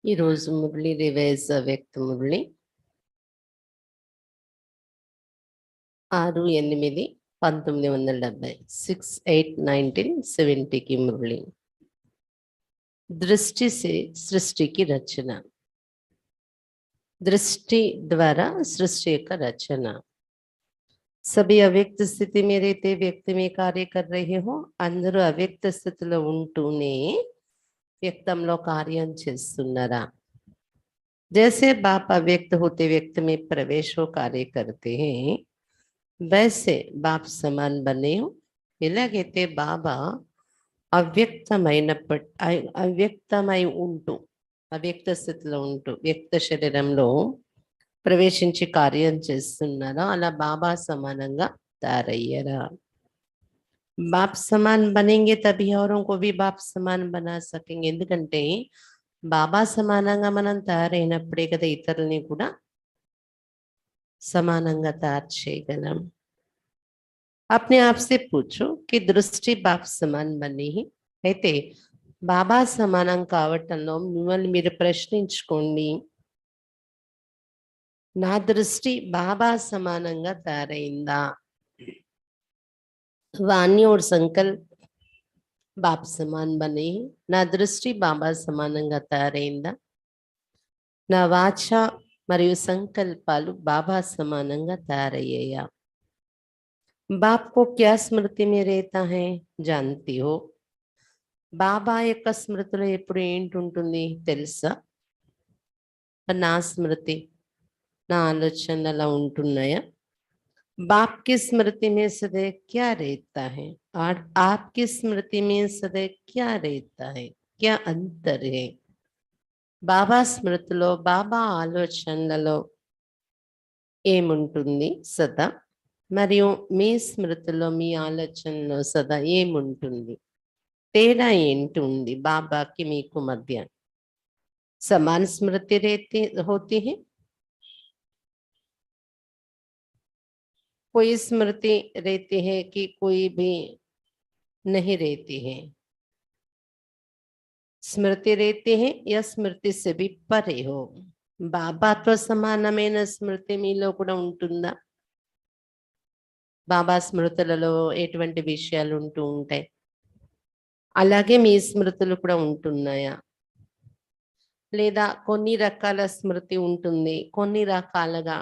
ఈ రోజు మురళి రివైజ్ వ్యక్తి మురళి 6/8/1970 6/8/1970 मुरली। दृष्टि से सृष्टि की रचना, दृष्टि द्वारा सृष्टि का रचना। सभी अव्यक्त स्थिति में रहते व्यक्ति में कार्य कर रहे हो, अंदरू अव्यक्त స్థితిలో ఉంటూనే వ్యక్తంలో కార్యం చేస్తున్నారా? जैसे बाप अव्यक्त होते व्यक्त में प्रवेश हो कार्य करते हैं, वैसे बाप समान बने हो। इलागैते बाबा అవ్యక్తమై ఉంటూ అవ్యక్త స్థితిలో ఉంటూ వ్యక్త శరీరంలో ప్రవేశించి కార్యం చేస్తున్నారా? అలా బాబా సమానంగా తయారయ్యారా? बाप समान बनेंगे तभी औरों को भी बाप समान बना सकेंगे। ఎందుకంటే బాబా సమానంగా మనం తయారైనప్పుడే కదా ఇతరుల్ని కూడా సమానంగా తయారు చేయగలం। अपने आप से पूछो कि दृष्टि बाप समान बनी ही అయితే బాబా సమానం కావటంలో మిమ్మల్ని మీరు ప్రశ్నించుకోండి, నా దృష్టి బాబా సమానంగా తయారైందా? वाणी और संकल्प बाप समान बने, నా దృష్టి బాబా సమానంగా తయారైందా? నా వాచ మరియు సంకల్పాలు బాబా సమానంగా తయారయ్యాయా? बाप को क्या स्मृति में रहता है जानती हो? బాబా యొక్క స్మృతిలో ఎప్పుడు ఏంటి ఉంటుంది తెలుసా? నా స్మృతి, నా ఆలోచనలు అలా ఉంటున్నాయా? बाप की स्मृति में सदैव क्या रहता है और आपकी स्मृति में सदैव क्या रहता है? क्या अंतर है? బాబా స్మృతిలో బాబా ఆలోచనలలో ఏముంటుంది సదా, మరియు మీ స్మృతిలో మీ ఆలోచనలో సదా ఏముంటుంది? తేడా ఏంటి ఉంది బాబాకి మీకు మధ్య? समान स्मृति रहती होती है, कोई स्मृति रहती है कि कोई भी नहीं रहती है? स्मृति रहती है या स्मृति से भी परे हो? బాబాతో సమానమైన స్మృతి మీలో కూడా ఉంటుందా? బాబా స్మృతులలో ఎటువంటి విషయాలు ఉంటూ ఉంటాయి, అలాగే మీ స్మృతులు కూడా ఉంటున్నాయా? లేదా కొన్ని రకాల స్మృతి ఉంటుంది, కొన్ని రకాలుగా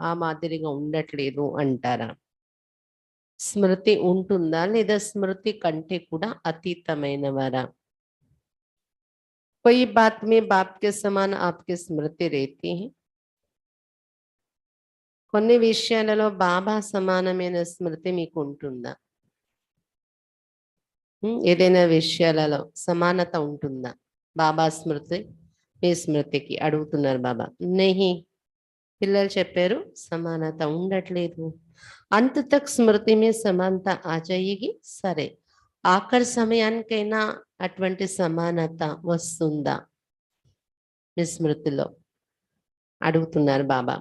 ఆ మాదిరిగా ఉండట్లేదు అంటారా? స్మృతి ఉంటుందా లేదా స్మృతి కంటే కూడా అతీతమైన వారా? कोई बात में बाप के समान आपकी स्मृति रहती है, కొన్ని విషయాలలో బాబా సమానమైన స్మృతి మీకు ఉంటుందా? ఏదైనా విషయాలలో సమానత ఉంటుందా బాబా స్మృతి మీ స్మృతికి? అడుగుతున్నారు బాబా। नहीं, పిల్లలు చెప్పారు సమానత ఉండట్లేదు। अंत तक स्मृति में समानता आ जाएगी, సరే ఆఖరి సమయానికైనా అటువంటి సమానత వస్తుందా మీ స్మృతిలో? అడుగుతున్నారు బాబా।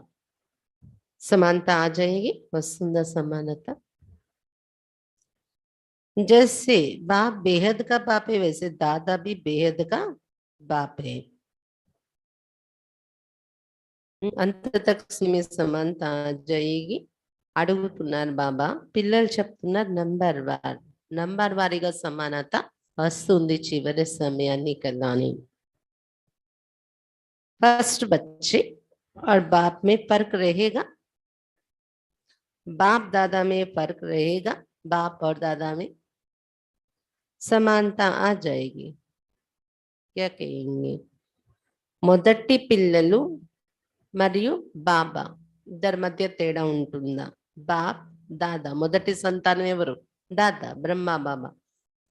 समानता आ जाएगी, वस्तुंदा समानता। जैसे बाप बेहद का बाप है, वैसे दादा भी बेहद का बाप है। अंत तक में समानता आ जाएगी అడుగుతున్నారు బాబా। పిల్లలు చెప్తున్నారు నంబర్ వారీగా సమానత వస్తుంది చివరి సమయానికల్లాని। फर्स्ट बच्चे और बाप में फर्क रहेगा, बाप दादा में फर्क रहेगा, बाप और दादा में समानता आ जाएगी। क्या कहेंगे? మొదటి పిల్లలు మరియు బాబా ఇద్దరి మధ్య తేడా ఉంటుందా? బాప్ దాదా, మొదటి సంతానం ఎవరు? దాదా బ్రహ్మ బాబా,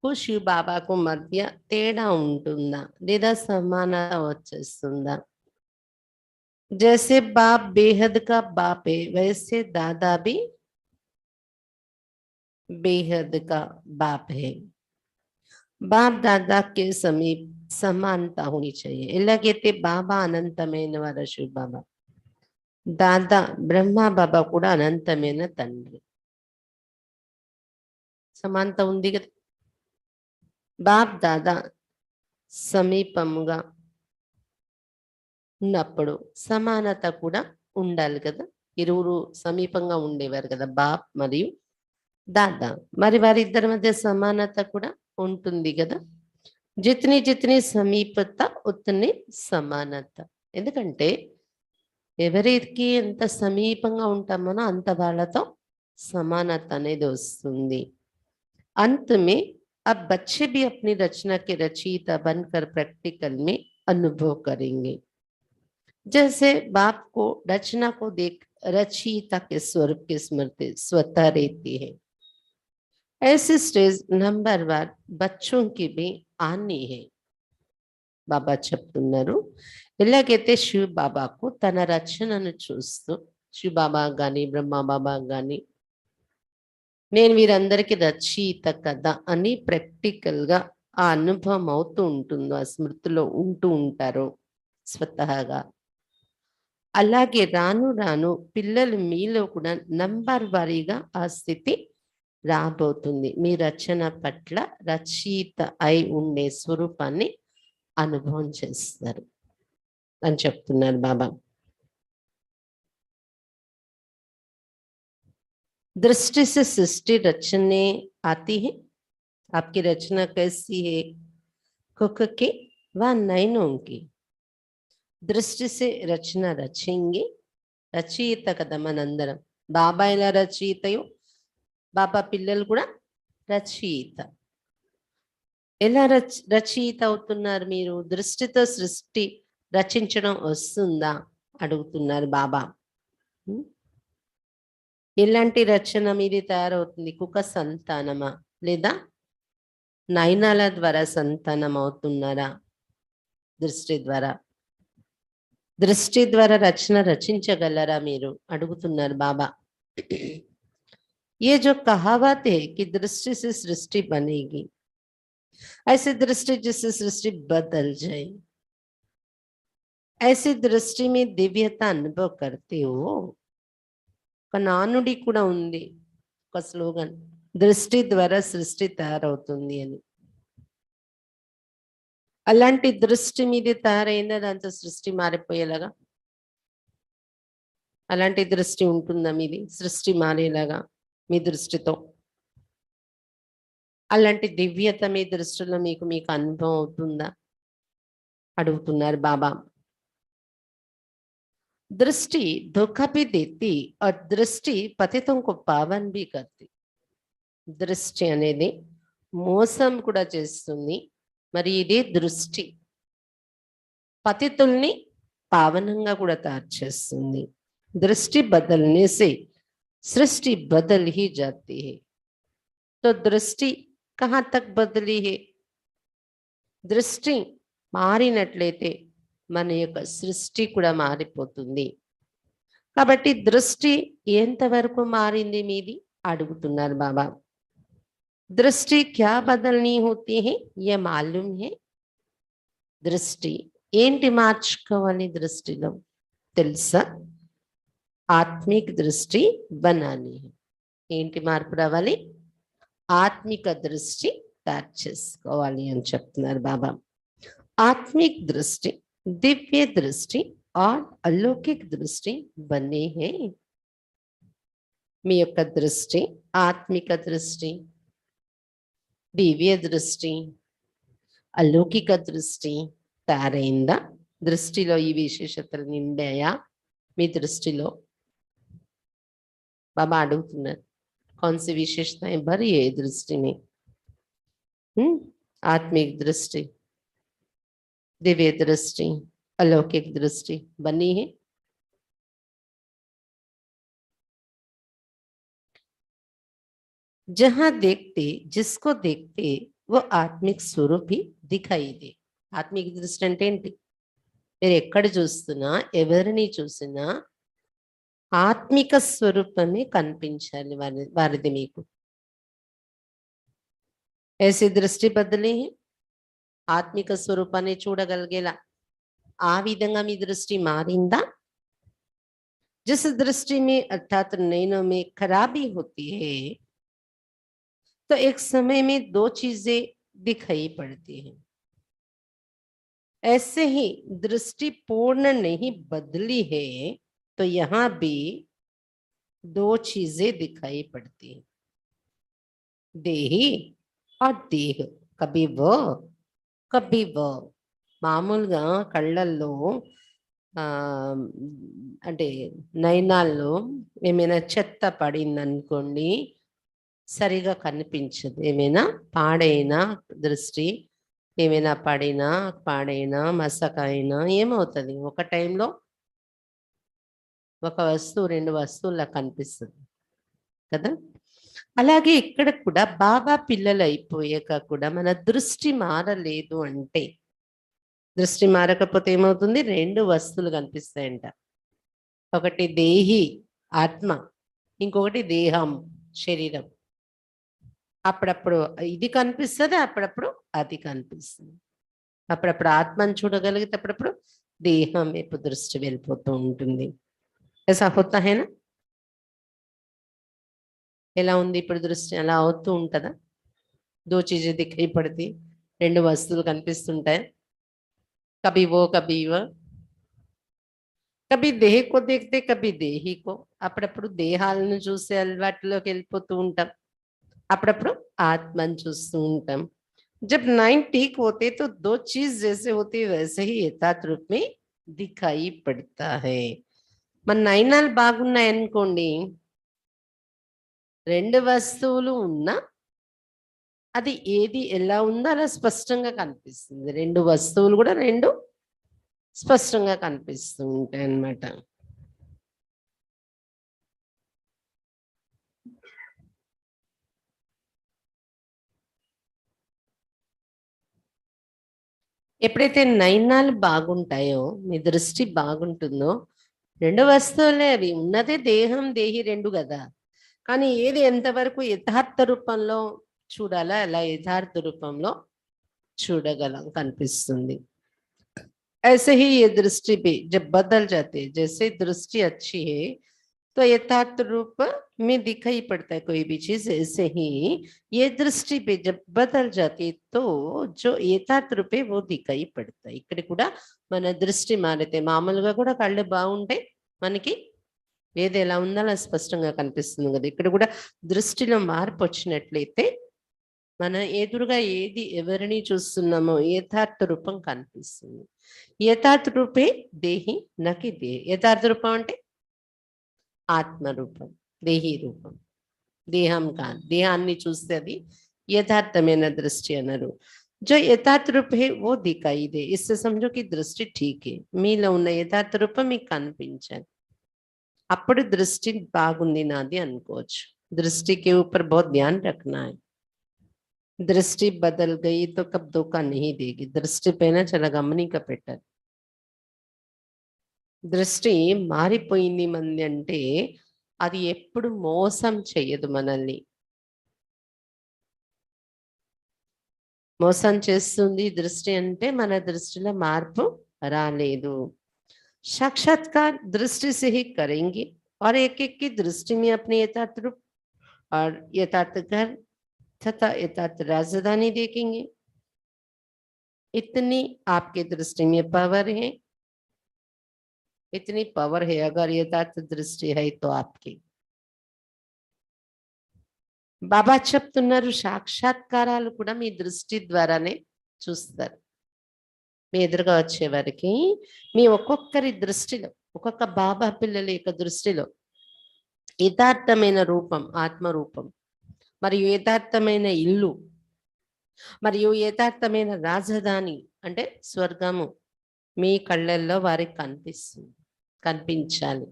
శివ్ బాబాకు మధ్య తేడా ఉంటుందా లేదా సమానత వచ్చేస్తుందా? जैसे बाप बेहद का बाप है, वैसे दादा भी बेहद का बाप है। बाप दादा के समीप समानता होनी चाहिए। इलागैते बाबा अनंतమైన వారు శివ బాబా, దాదా బ్రహ్మ బాబా కూడా అనంతమైన తండ్రి। సమానత ఉంది కదా? బాప్ దాదా సమీపముగా ఉన్నప్పుడు సమానత కూడా ఉండాలి కదా. ఇరువురు సమీపంగా ఉండేవారు కదా, బాప్ మరియు దాదా. మరి వారిద్దరి మధ్య సమానత కూడా ఉంటుంది కదా. జితని జితని సమీపత ఉతని సమానత. ఎందుకంటే ఎవరికి ఎంత సమీపంగా ఉంటామో అంత వాళ్ళతో समानता అనేది వస్తుంది. अंत में अब बच्चे भी अपनी रचना के रचयिता बनकर प्रैक्टिकल में अनुभव करेंगे. जैसे बाप को रचना को देख रचयिता के स्वरूप की स्मृति स्वतः रहती है, ऐसे स्टेज नंबर वन बच्चों की भी आनी है. బాబా చెప్తున్నారు, ఎలాగైతే శివ్ బాబాకు తన రచనను చూస్తూ, శివ్ బాబా కానీ బ్రహ్మ బాబా కానీ నేను వీరందరికీ రచయిత కదా అని ప్రాక్టికల్ గా ఆ అనుభవం అవుతూ ఉంటుందో, ఆ స్మృతిలో ఉంటూ ఉంటారో స్వతహాగా, అలాగే రాను రాను పిల్లలు మీలో కూడా నంబర్ వారీగా ఆ స్థితి రాబోతుంది. మీ రచన పట్ల రచయిత అయి ఉండే స్వరూపాన్ని అనుభవం చేస్తారు అని చెప్తున్నారు బాబా. दृष्टि से सृष्टि रचने आती है. आपकी रचना कैसी है? कुक की व नैनों की दृष्टि से रचना रचेंगे. రచయిత కదా మనందరం. బాబా ఎలా రచయితయో బాబా పిల్లలు కూడా రచయిత. ఎలా రచయిత అవుతున్నారు మీరు? దృష్టితో సృష్టి రచించడం వస్తుందా అడుగుతున్నారు బాబా. ఎలాంటి రచన మీది తయారవుతుంది? కుక సంతానమా లేదా నయనాల ద్వారా సంతానం అవుతున్నారా? దృష్టి ద్వారా. దృష్టి ద్వారా రచన రచించగలరా మీరు అడుగుతున్నారు బాబా. ये जो कहावत है कि दृष्टि से सृष्टि बनेगी, ऐसी दृष्टि जिससे सृष्टि बदल जाए, ऐसी दृष्टि में दिव्यता अनुभव करते हो. ఒక నానుడి కూడా ఉంది, ఒక స్లోగన్, దృష్టి ద్వారా సృష్టి తయారవుతుంది అని. అలాంటి దృష్టి మీది తయారైందా దాంతో సృష్టి మారిపోయేలాగా? అలాంటి దృష్టి ఉంటుందా మీది సృష్టి మారేలాగా మీ దృష్టితో? అలాంటి దివ్యత మీ దృష్టిలో మీకు అనుభవం అవుతుందా అడుగుతున్నారు బాబా. दृष्टि धोखा भी देती और दृष्टि पतितों को पावन भी करती. దృష్టి అనేది మోసం కూడా చేస్తుంది, మరి ఇదే దృష్టి పతితుల్ని పావనంగా కూడా తయారు చేస్తుంది. दृष्टि बदलने से सृष्टि बदल ही जाती है. तो दृष्टि कहाँ तक बदली है? दृष्टि మారినట్లయితే మన యొక్క సృష్టి కూడా మారిపోతుంది. కాబట్టి దృష్టి ఎంతవరకు మారింది మీది అడుగుతున్నారు బాబా. దృష్టి క్యా బదల్నీ హోతీ హై యే మాలూమ్ హై. దృష్టి ఏంటి మార్చుకోవాలి దృష్టిలో తెలుసా? ఆత్మిక దృష్టి బనాని. ఏంటి మార్పు రావాలి? ఆత్మిక దృష్టి తయారు చేసుకోవాలి అని చెప్తున్నారు బాబా. ఆత్మిక దృష్టి, दिव्य दृष्टि और अलौकिक दृष्टि बने हैं. మీ యొక్క దృష్టి ఆత్మిక దృష్టి, దివ్య దృష్టి, అలౌకిక దృష్టి తయారైందా? దృష్టిలో ఈ విశేషతలు నిండాయా మీ దృష్టిలో? బాబా అడుగుతున్నారు, कौन सी विशेषताएं भरी है दृष्टि में? आत्मिक दृष्टि, दिव्य दृष्टि, अलौकिक दृष्टि बनी है. जहां देखते, जिसको देखते वो आत्मिक स्वरूप ही दिखाई दे. ఆత్మిక దృష్టి అంటే ఏంటి? మీరు ఎక్కడ చూస్తున్నా, ఎవరిని చూసినా ఆత్మిక స్వరూపమే కనిపించాలి వారిది మీకు. ऐसी दृष्टि बदली है. ఆత్మిక స్వరూపాన్ని చూడగలిగేలా ఆ విధంగా మీ దృష్టి మారిందా? जिस दृष्टि में अर्थात नैनों में खराबी होती है तो एक समय में दो चीजें दिखाई पड़ती हैं. ऐसे ही दृष्टि पूर्ण नहीं बदली है तो यहाँ भी दो चीजें दिखाई पड़ती हैं, देही और देह. कभी वो कभी वो. మామూలుగా కళ్ళల్లో అంటే నయనాల్లో ఏమైనా చెత్త పడింది అనుకోండి, సరిగా కనిపించదు. ఏమైనా పాడైనా దృష్టి ఏమైనా పడినా పాడైనా మసక అయినా ఏమవుతుంది, ఒక టైంలో ఒక వస్తువు రెండు వస్తువులా కనిపిస్తుంది కదా. అలాగే ఇక్కడ కూడా బాబా పిల్లలు అయిపోయాక కూడా మన దృష్టి మారలేదు అంటే, దృష్టి మారకపోతే ఏమవుతుంది, రెండు వస్తువులు కనిపిస్తాయంట. ఒకటి దేహి ఆత్మ, ఇంకొకటి దేహం శరీరం. అప్పుడప్పుడు ఇది కనిపిస్తుంది, అప్పుడప్పుడు అది కనిపిస్తుంది. అప్పుడప్పుడు ఆత్మను చూడగలిగితే అప్పుడప్పుడు దేహం వైపు దృష్టి వెళ్ళిపోతూ ఉంటుంది. ऐसा होता है ना. ఎలా ఉంది ఇప్పుడు దృష్టి, అలా అవుతూ ఉంటుందా? దో చీజే దిఖాయి పడతి, రెండు వస్తువులు కనిపిస్తుంటాయి. కభీ వో కభీ వో, కభీ దేహ కో దేఖతే కభీ దేహి కో. అప్పుడప్పుడు దేహాలను చూసే అలవాటులోకి వెళ్ళిపోతూ ఉంటాం, అప్పుడప్పుడు ఆత్మను చూస్తూ ఉంటాం. जब 9 ठीक होते तो दो चीज जैसे होती वैसे ही यथार्थ रूप में दिखाई पड़ता है. మన నయనాలు బాగున్నాయి అనుకోండి, రెండు వస్తువులు ఉన్నా అది ఏది ఎలా ఉందో అలా స్పష్టంగా కనిపిస్తుంది. రెండు వస్తువులు కూడా రెండు స్పష్టంగా కనిపిస్తూ ఉంటాయి అన్నమాట. ఎప్పుడైతే నయనాలు బాగుంటాయో, మీ దృష్టి బాగుంటుందో, రెండు వస్తువులే అవి. ఉన్నదే దేహం దేహి రెండు కదా. కానీ ఏది ఎంతవరకు యథార్థ రూపంలో చూడాలా అలా యథార్థ రూపంలో చూడగలం, కనిపిస్తుంది. ऐसे ही ये दृष्टि भी जब बदल जाते, जैसे दृष्टि अच्छी है तो यथार्थ रूप में दिखाई पड़ता है कोई भी चीज. ऐसे ही ये दृष्टि भी जब बदल जाती तो जो యథార్థ రూపే वो दिखाई पड़ता है. ఇక్కడ కూడా మన దృష్టి మారితే, మామూలుగా కూడా కళ్ళు బాగుంటే మనకి ఏది ఎలా ఉందో అలా స్పష్టంగా కనిపిస్తుంది కదా. ఇక్కడ కూడా దృష్టిలో మార్పు వచ్చినట్లయితే మన ఎదురుగా ఏది ఎవరిని చూస్తున్నామో యథార్థ రూపం కనిపిస్తుంది. యథార్థ రూపే దేహి నకి దేహి. యథార్థ రూపం అంటే ఆత్మరూపం, దేహి రూపం. దేహం కాదు, దేహాన్ని చూస్తే అది యథార్థమైన దృష్టి అన్నారు. जो यथार्थ रूप है वो दिखाई दे, इससे समझो कि दृष्टि ठीक है. మీలో ఉన్న యథార్థ రూపం మీకు కనిపించాలి, అప్పుడు దృష్టి బాగుంది నాది అనుకోవచ్చు. दृष्टि के ऊपर बहुत ध्यान रखना है. दृष्टि बदल गई तो कब धोखा नहीं देगी. दृष्टि పైన చాలా గమనిక పెట్టాలి. దృష్టి మారిపోయింది మంది అంటే అది ఎప్పుడు మోసం చేయదు మనల్ని. మోసం చేస్తుంది దృష్టి అంటే మన దృష్టిలో మార్పు రాలేదు. साक्षात्कार दृष्टि से ही करेंगे और एक एक की दृष्टि में अपने यथार्थ रूप और यथार्थ घर तथा यथार्थ राजधानी देखेंगे. इतनी आपके दृष्टि में पावर है, इतनी पावर है अगर यथार्थ दृष्टि है तो आपकी. బాబా చెప్తున్నారు, సాక్షాత్కారాలు కూడా మీ దృష్టి ద్వారానే చూస్తారు. మీ ఎదురుగా వచ్చే వారికి మీ ఒక్కొక్కరి దృష్టిలో, ఒక్కొక్క బాబా పిల్లల యొక్క దృష్టిలో యథార్థమైన రూపం ఆత్మరూపం, మరియు యథార్థమైన ఇల్లు, మరియు యథార్థమైన రాజధాని అంటే స్వర్గము మీ కళ్ళల్లో వారికి కనిపించాలి.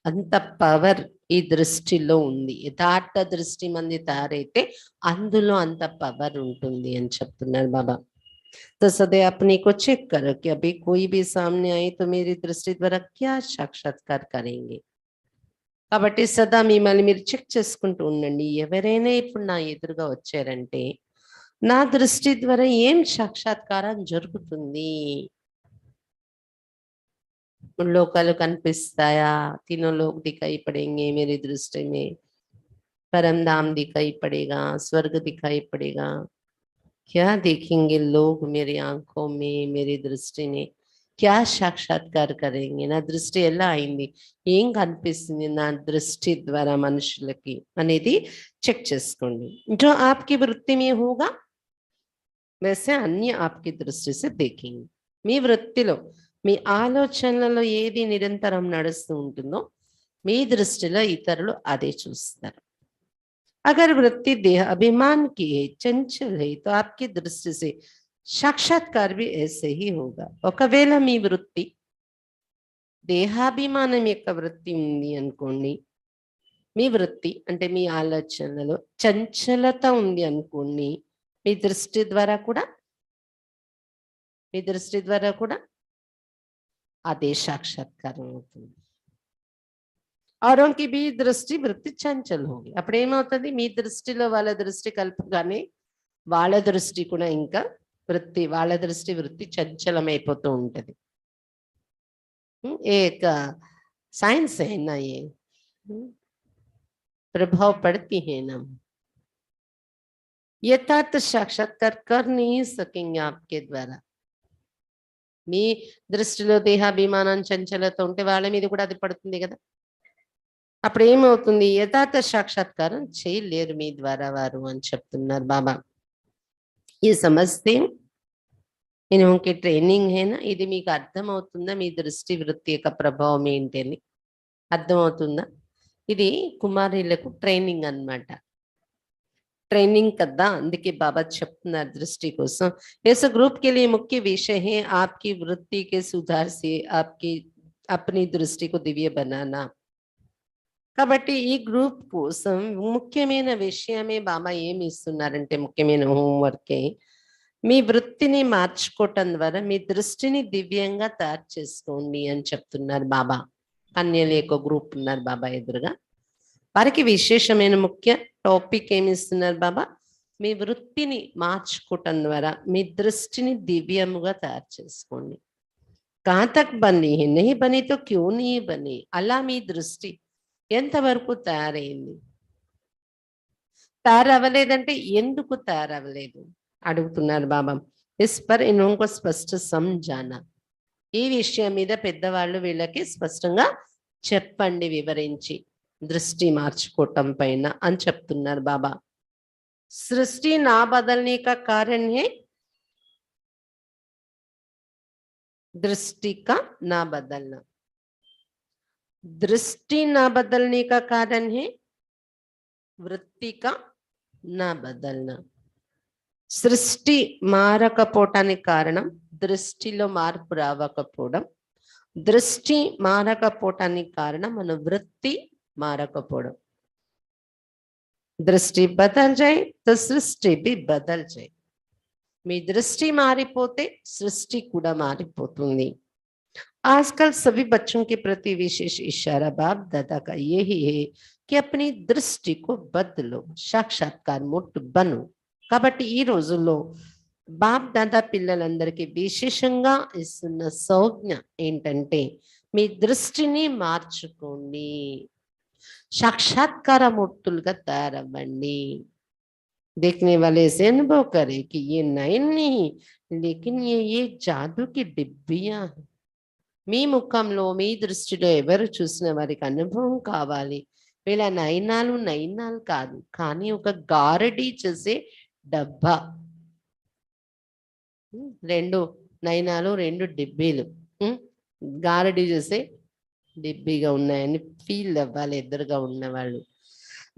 అంత పవర్ ఈ దృష్టిలో ఉంది. యథార్థ దృష్టి మంది తయారైతే అందులో అంత పవర్ ఉంటుంది అని చెప్తున్నారు బాబా. तो सदैव अपने को चेक करो कि अभी कोई भी सामने आए तो मेरी दृष्टि द्वारा क्या साक्षात्कार करेंगे. కాబట్టి సదా మిమ్మల్ని మీరు చెక్ చేసుకుంటూ ఉండండి. ఎవరైనా ఇప్పుడు నా ఎదురుగా వచ్చారంటే నా దృష్టి ద్వారా ఏం సాక్షాత్కారం జరుగుతుంది. लोकाలు కనిపిస్తాయా, तीनों लोग दिखाई पड़ेंगे मेरी दृष्टि में. परम धाम दिखाई पड़ेगा, स्वर्ग दिखाई पड़ेगा. क्या देखेंगे लोग मेरी आंखों में, मेरी దృష్టి में क्या సాక్షాత్కార కरेंगे, నా దృష్టి ఎలా అయింది, ఏం కనిపిస్తుంది నా దృష్టి ద్వారా మనుషులకి అనేది చెక్ చేసుకోండి. जो आपकी वृत्ति में होगा वैसे अन्य आपकी दृष्टि से देखेंगे. మీ వృత్తిలో మీ ఆలోచనలలో ఏది నిరంతరం నడుస్తూ ఉంటుందో మీ దృష్టిలో ఇతరులు అదే చూస్తారు. अगर वृत्ति देह अभिमान की है, चंचल है, तो आपकी दृष्टि से साक्षात्कार भी ऐसे ही होगा. ఒకవేళ మీ వృత్తి దేహాభిమానం యొక్క వృత్తి ఉంది అనుకోండి, మీ వృత్తి అంటే మీ ఆలోచనలో చంచలత ఉంది అనుకోండి, మీ దృష్టి ద్వారా కూడా అదే సాక్షాత్కారం అవుతుంది. और उनकी भी दृष्टि వృత్తి చంచల్ होगी. అప్పుడు ఏమవుతుంది, మీ దృష్టిలో వాళ్ళ దృష్టి కలుపుగానే వాళ్ళ దృష్టి కూడా ఇంకా వాళ్ళ దృష్టి వృత్తి చంచలమైపోతూ ఉంటది. एक साइंस है ना ये, प्रभाव पड़ती है ना. यथार्थ साक्षात्कार कर नहीं सकेंगे आपके द्वारा. మీ దృష్టిలో దేహాభిమానం చంచలత ఉంటే వాళ్ళ మీద కూడా అది పడుతుంది కదా. అప్పుడు ఏమవుతుంది, యథార్థ సాక్షాత్కారం చేయలేరు మీ ద్వారా వారు అని చెప్తున్నారు బాబా. ఈ సమస్య ఇన్హోంకి ట్రైనింగ్ హేనా, ఇది మీకు అర్థమవుతుందా, మీ దృష్టి వృత్తి యొక్క ప్రభావం ఏంటి అని అర్థమవుతుందా? ఇది కుమారులకు ట్రైనింగ్ అన్నమాట. ट्रेनिंग कदा, అందుకే బాబా చెప్తున్నారు దృష్టి కోసం. ऐसे ग्रुप के लिए मुख्य विषय है आपकी वृत्ति के सुधार से आपकी अपनी दृष्टि को दिव्य बनाना. కాబట్టి ఈ గ్రూప్ కోసం ముఖ్యమైన విషయమే బాబా ఏమి ఇస్తున్నారంటే, ముఖ్యమైన హోంవర్క్ మీ వృత్తిని మార్చుకోవటం ద్వారా మీ దృష్టిని దివ్యంగా తయారు చేసుకోండి అని చెప్తున్నారు బాబా. కన్యల యొక్క గ్రూప్ ఉన్నారు బాబా ఎదురుగా, వారికి విశేషమైన ముఖ్య టాపిక్ ఏమి ఇస్తున్నారు బాబా, మీ వృత్తిని మార్చుకోవటం ద్వారా మీ దృష్టిని దివ్యముగా తయారు చేసుకోండి. కాతక్ బని నహీ బని తో క్యూ నహీ బని, అలా మీ దృష్టి ఎంతవరకు తయారైంది, తయారవ్వలేదంటే ఎందుకు తయారవ్వలేదు అడుగుతున్నారు బాబా. ఇస్ పర్ ఇన్హోంకో స్పష్ట సమझाना, ఈ విషయం మీద పెద్దవాళ్ళు వీళ్ళకి స్పష్టంగా చెప్పండి వివరించి దృష్టి మార్చుకోవటం పైన అని చెప్తున్నారు బాబా. సృష్టి నా బదల్నే కా కారణ్ హై, दृष्टि का ना बदलना. दृष्टि ना बदलने का कारण है वृत्ति का ना बदलना. సృష్టి మారకపోవటానికి కారణం దృష్టిలో మార్పు రావకపోవడం, దృష్టి మారకపోవటానికి కారణం మన వృత్తి మారకపోవడం. దృష్టి బదల్ జాయ్ తో సృష్టి भी బదల్ జాయ్. మీ దృష్టి మారిపోతే సృష్టి కూడా మారిపోతుంది. आजकल सभी बच्चों के प्रति विशेष इशारा बाप दादा का यही है कि अपनी दृष्टि को बदलो, साक्षात्कार मुक्त बनो. కాబట్టి ఈ రోజుల్లో బాప్ దాదా పిల్లలందరికీ విశేషంగా ఇస్తున్న సౌజ్ఞ ఏంటంటే, మీ దృష్టిని మార్చుకోండి, సాక్షాత్కార మూర్తులుగా తయారవ్వండి. देखने वाले से अनुभव करे कि ये नयन नहीं लेकिन ये जादू की डिब्बियां हैं. మీ ముఖంలో మీ దృష్టిలో ఎవరు చూసిన వారికి అనుభవం కావాలి, వీళ్ళ నయనాలు నయనాలు కాదు కానీ ఒక గారడీ చేసే డబ్బా. రెండు నయనాలు, రెండు డిబ్బీలు గారడీ చేసే డిబ్బీగా ఉన్నాయని ఫీల్ అవ్వాలి ఎదురుగా ఉన్నవాళ్ళు.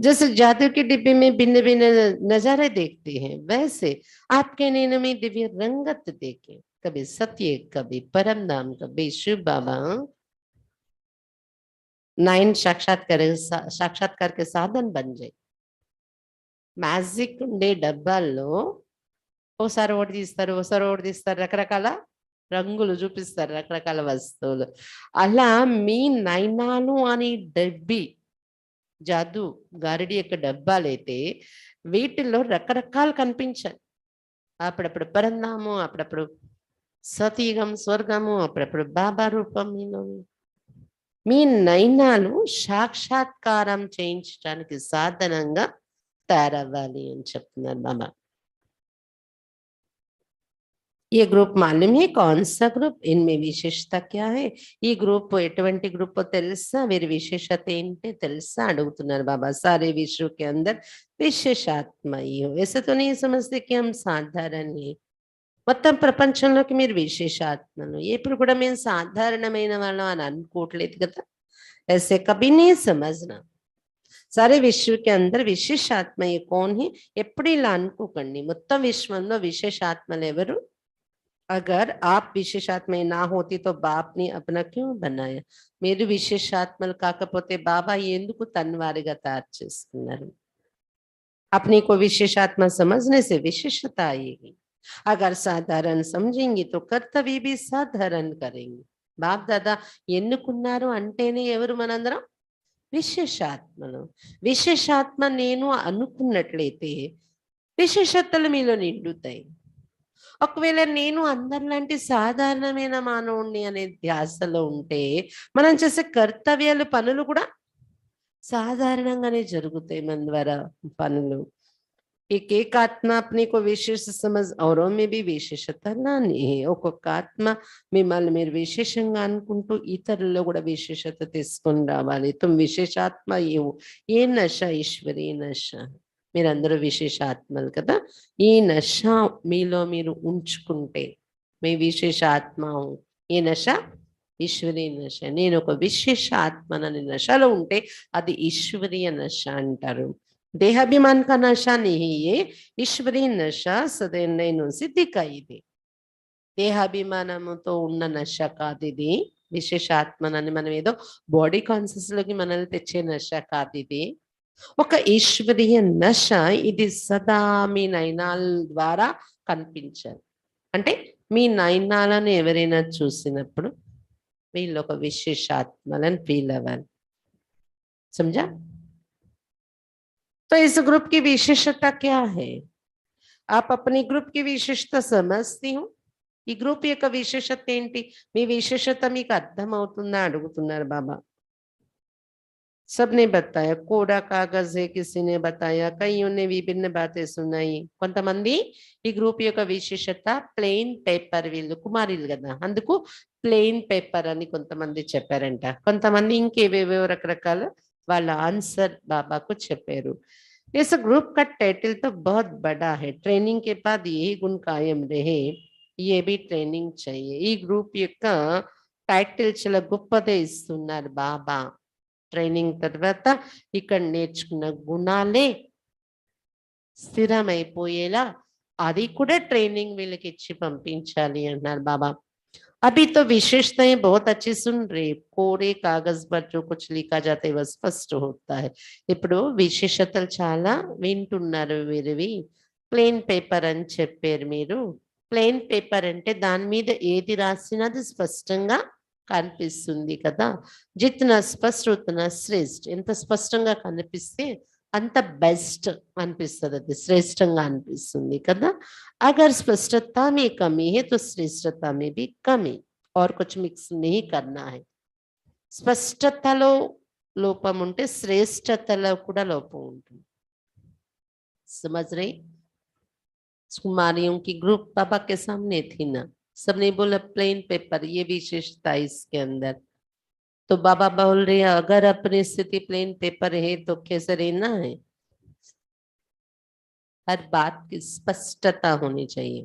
जैसे जादू के डिब्बे में भिन्न भिन्न नजारे देखते हैं, वैसे आपके नैनों में दिव्य रंगत देखें. कभी सत्य, कभी परम नाम, कभी शिव बाबा. नाइन साक्षात्कार के साधन बन जाए. మ్యాజిక్ ఉండే డబ్బాల్లో ఓసారి ఒకటి తీస్తారు, ఓసారి ఒకటి తీస్తారు, రకరకాల రంగులు చూపిస్తారు, రకరకాల వస్తువులు. అలా మీ నయనాలు అని డబ్బి జాదు గారడి యొక్క డబ్బాలైతే వీటిల్లో రకరకాలు కనిపించాలి. అప్పుడప్పుడు పరంధాము, అప్పుడప్పుడు సతీగం స్వర్గము, అప్పుడప్పుడు బాబా రూపంలో. మీ నయనాలు సాక్షాత్కారం చేయించడానికి సాధనంగా తయారవ్వాలి అని చెప్తున్నారు బాబా. ये గ్రూప్ मालूम है कौन सा ग्रुप, इनमें విశేషత क्या है, ఈ గ్రూప్ ఎటువంటి గ్రూప్ తెలుసా, వీరి విశేషత ఏంటి తెలుసా అడుగుతున్నారు బాబా. सारे विश्व के अंदर విశేషాత్మ ही हो, ऐसे तो नहीं समझते कि हम साधारण है. మొత్తం ప్రపంచంలోకి మీరు విశేషాత్మలు, ఎప్పుడు కూడా మేము సాధారణమైన వాళ్ళం అని అనుకోవట్లేదు కదా. ऐसे कभी नहीं समझना. सारे विश्व के अंदर విశేషాత్మ ये कौन है, ఎప్పుడు ఇలా అనుకోకండి. మొత్తం విశ్వంలో విశేషాత్మలు ఎవరు. अगर आप విశేషాత్మ ना होती तो बाप ने अपना क्यों बनाया. మీరు విశేషాత్మలు కాకపోతే బాబా ఎందుకు తన్వారిగా తయారు చేసుకున్నారు. अपने को विशेषात्मा समझने से विशेषता आएगी. अगर साधारण समझेंगे तो कर्तव्य भी साधारण करेंगे. బాప్ దాదా ఎన్నుకున్నారు అంటేనే ఎవరు మనందరం విశేషాత్మలు. విశేషాత్మ నేను అనుకున్నట్లయితే విశేషతలు మీలో నిండుతాయి. ఒకవేళ నేను అందరిలాంటి సాధారణమైన మానవుణ్ణి అనే ధ్యాసలో ఉంటే మనం చేసే కర్తవ్యాలు పనులు కూడా సాధారణంగానే జరుగుతాయి మన ద్వారా పనులు. एक आत्मा अपने को विशेष समझ औरों में भी విశేషత లాని. ఒక్కొక్క ఆత్మ మిమ్మల్ని మీరు విశేషంగా అనుకుంటూ ఇతరుల్లో కూడా విశేషత తీసుకొని రావాలి. తుమ్ విశేషాత్మ ఏ నశ ఈశ్వరీ నశ. మీరందరూ విశేషాత్మలు కదా. ఈ నశ మీలో మీరు ఉంచుకుంటే మీ విశేష ఆత్మ ఏ నశ ఈశ్వరీ నశ. నేను ఒక విశేష ఆత్మనని నశలో ఉంటే అది ఈశ్వరీయ నశ అంటారు. देहाभिमान का नशा नहीं है, ईश्वरीय नशा सदैव सिद्धि का ఇది. దేహాభిమానముతో ఉన్న నశ కాదు ఇది. విశేషాత్మనని మనం ఏదో బాడీ కాన్షియస్ లోకి మనల్ని తెచ్చే నశ కాదు ఇది. ఒక ఈశ్వరీయ నశ ఇది సదా మీ నయనాల ద్వారా కనిపించాలి. అంటే మీ నయనాలను ఎవరైనా చూసినప్పుడు వీళ్ళు ఒక విశేషాత్మలను ఫీల్ అవ్వాలి. समझा. तो इस ग्रुप की विशेषता क्या है. आप अपनी ग्रुप की विशेषता समझती हो. ఈ గ్రూప్ యొక్క విశేషత ఏంటి, మీ విశేషత మీకు అర్థమవుతుందా అడుగుతున్నారు బాబా. सबने बताया, कोड़ा कागज है किसी ने बताया, कईयों ने विभिन्न बातें सुनाई. కొంతమంది ఈ గ్రూప్ యొక్క విశేషత ప్లెయిన్ పేపర్, వీళ్ళు కుమారులు కదా అందుకు ప్లెయిన్ పేపర్ అని కొంతమంది చెప్పారంట. కొంతమంది ఇంకేవేవో రకరకాల వాళ్ళ ఆన్సర్ బాబాకు చెప్పారు. इस ग्रुप का टाइटल तो बहुत बड़ा है. ट्रेनिंग के बाद यही गुण कायम रहे, ये भी ट्रेनिंग चाहिए. ఈ గ్రూప్ యొక్క టైటిల్ చాలా గొప్పదే ఇస్తున్నారు బాబా. ట్రైనింగ్ తర్వాత ఇక్కడ నేర్చుకున్న గుణాలే స్థిరమైపోయేలా అది కూడా ట్రైనింగ్ వీళ్ళకి ఇచ్చి పంపించాలి అన్నారు బాబా. अभी तो विशेषताएं बहुत अच्छी सुन रहे. कोरे कागज पर जो कुछ लिखा जाता है वह स्पष्ट होता है. ఇప్పుడు విశేషతలు చాలా వింటున్నారు వీరివి. ప్లెయిన్ పేపర్ అని చెప్పారు మీరు. ప్లెయిన్ పేపర్ అంటే దాని మీద ఏది రాసినది స్పష్టంగా కనిపిస్తుంది కదా. జిత్నా స్పష్ట ఉतना శ్రేష్ఠ. ఎంత స్పష్టంగా కనిపిస్తే అంత బెస్ట్ అనిపిస్తుంది, అది శ్రేష్టంగా అనిపిస్తుంది కదా. अगर स्पष्टता में कमी है तो श्रेष्ठता में भी कमी, और कुछ मिक्स नहीं करना है. స్పష్టతలో లోపం ఉంటే శ్రేష్టతలో కూడా లోపం ఉంటుంది. समझ रहे. कुमारियों की ग्रुप बाबा के सामने थी ना, सबने बोला प्लेन पेपर ये विशेषता इसके अंदर. तो बाबा बोल रहे हैं अगर अपनी स्थिति प्लेन पेपर है तो कैसे रहना है. हर बात की स्पष्टता होनी चाहिए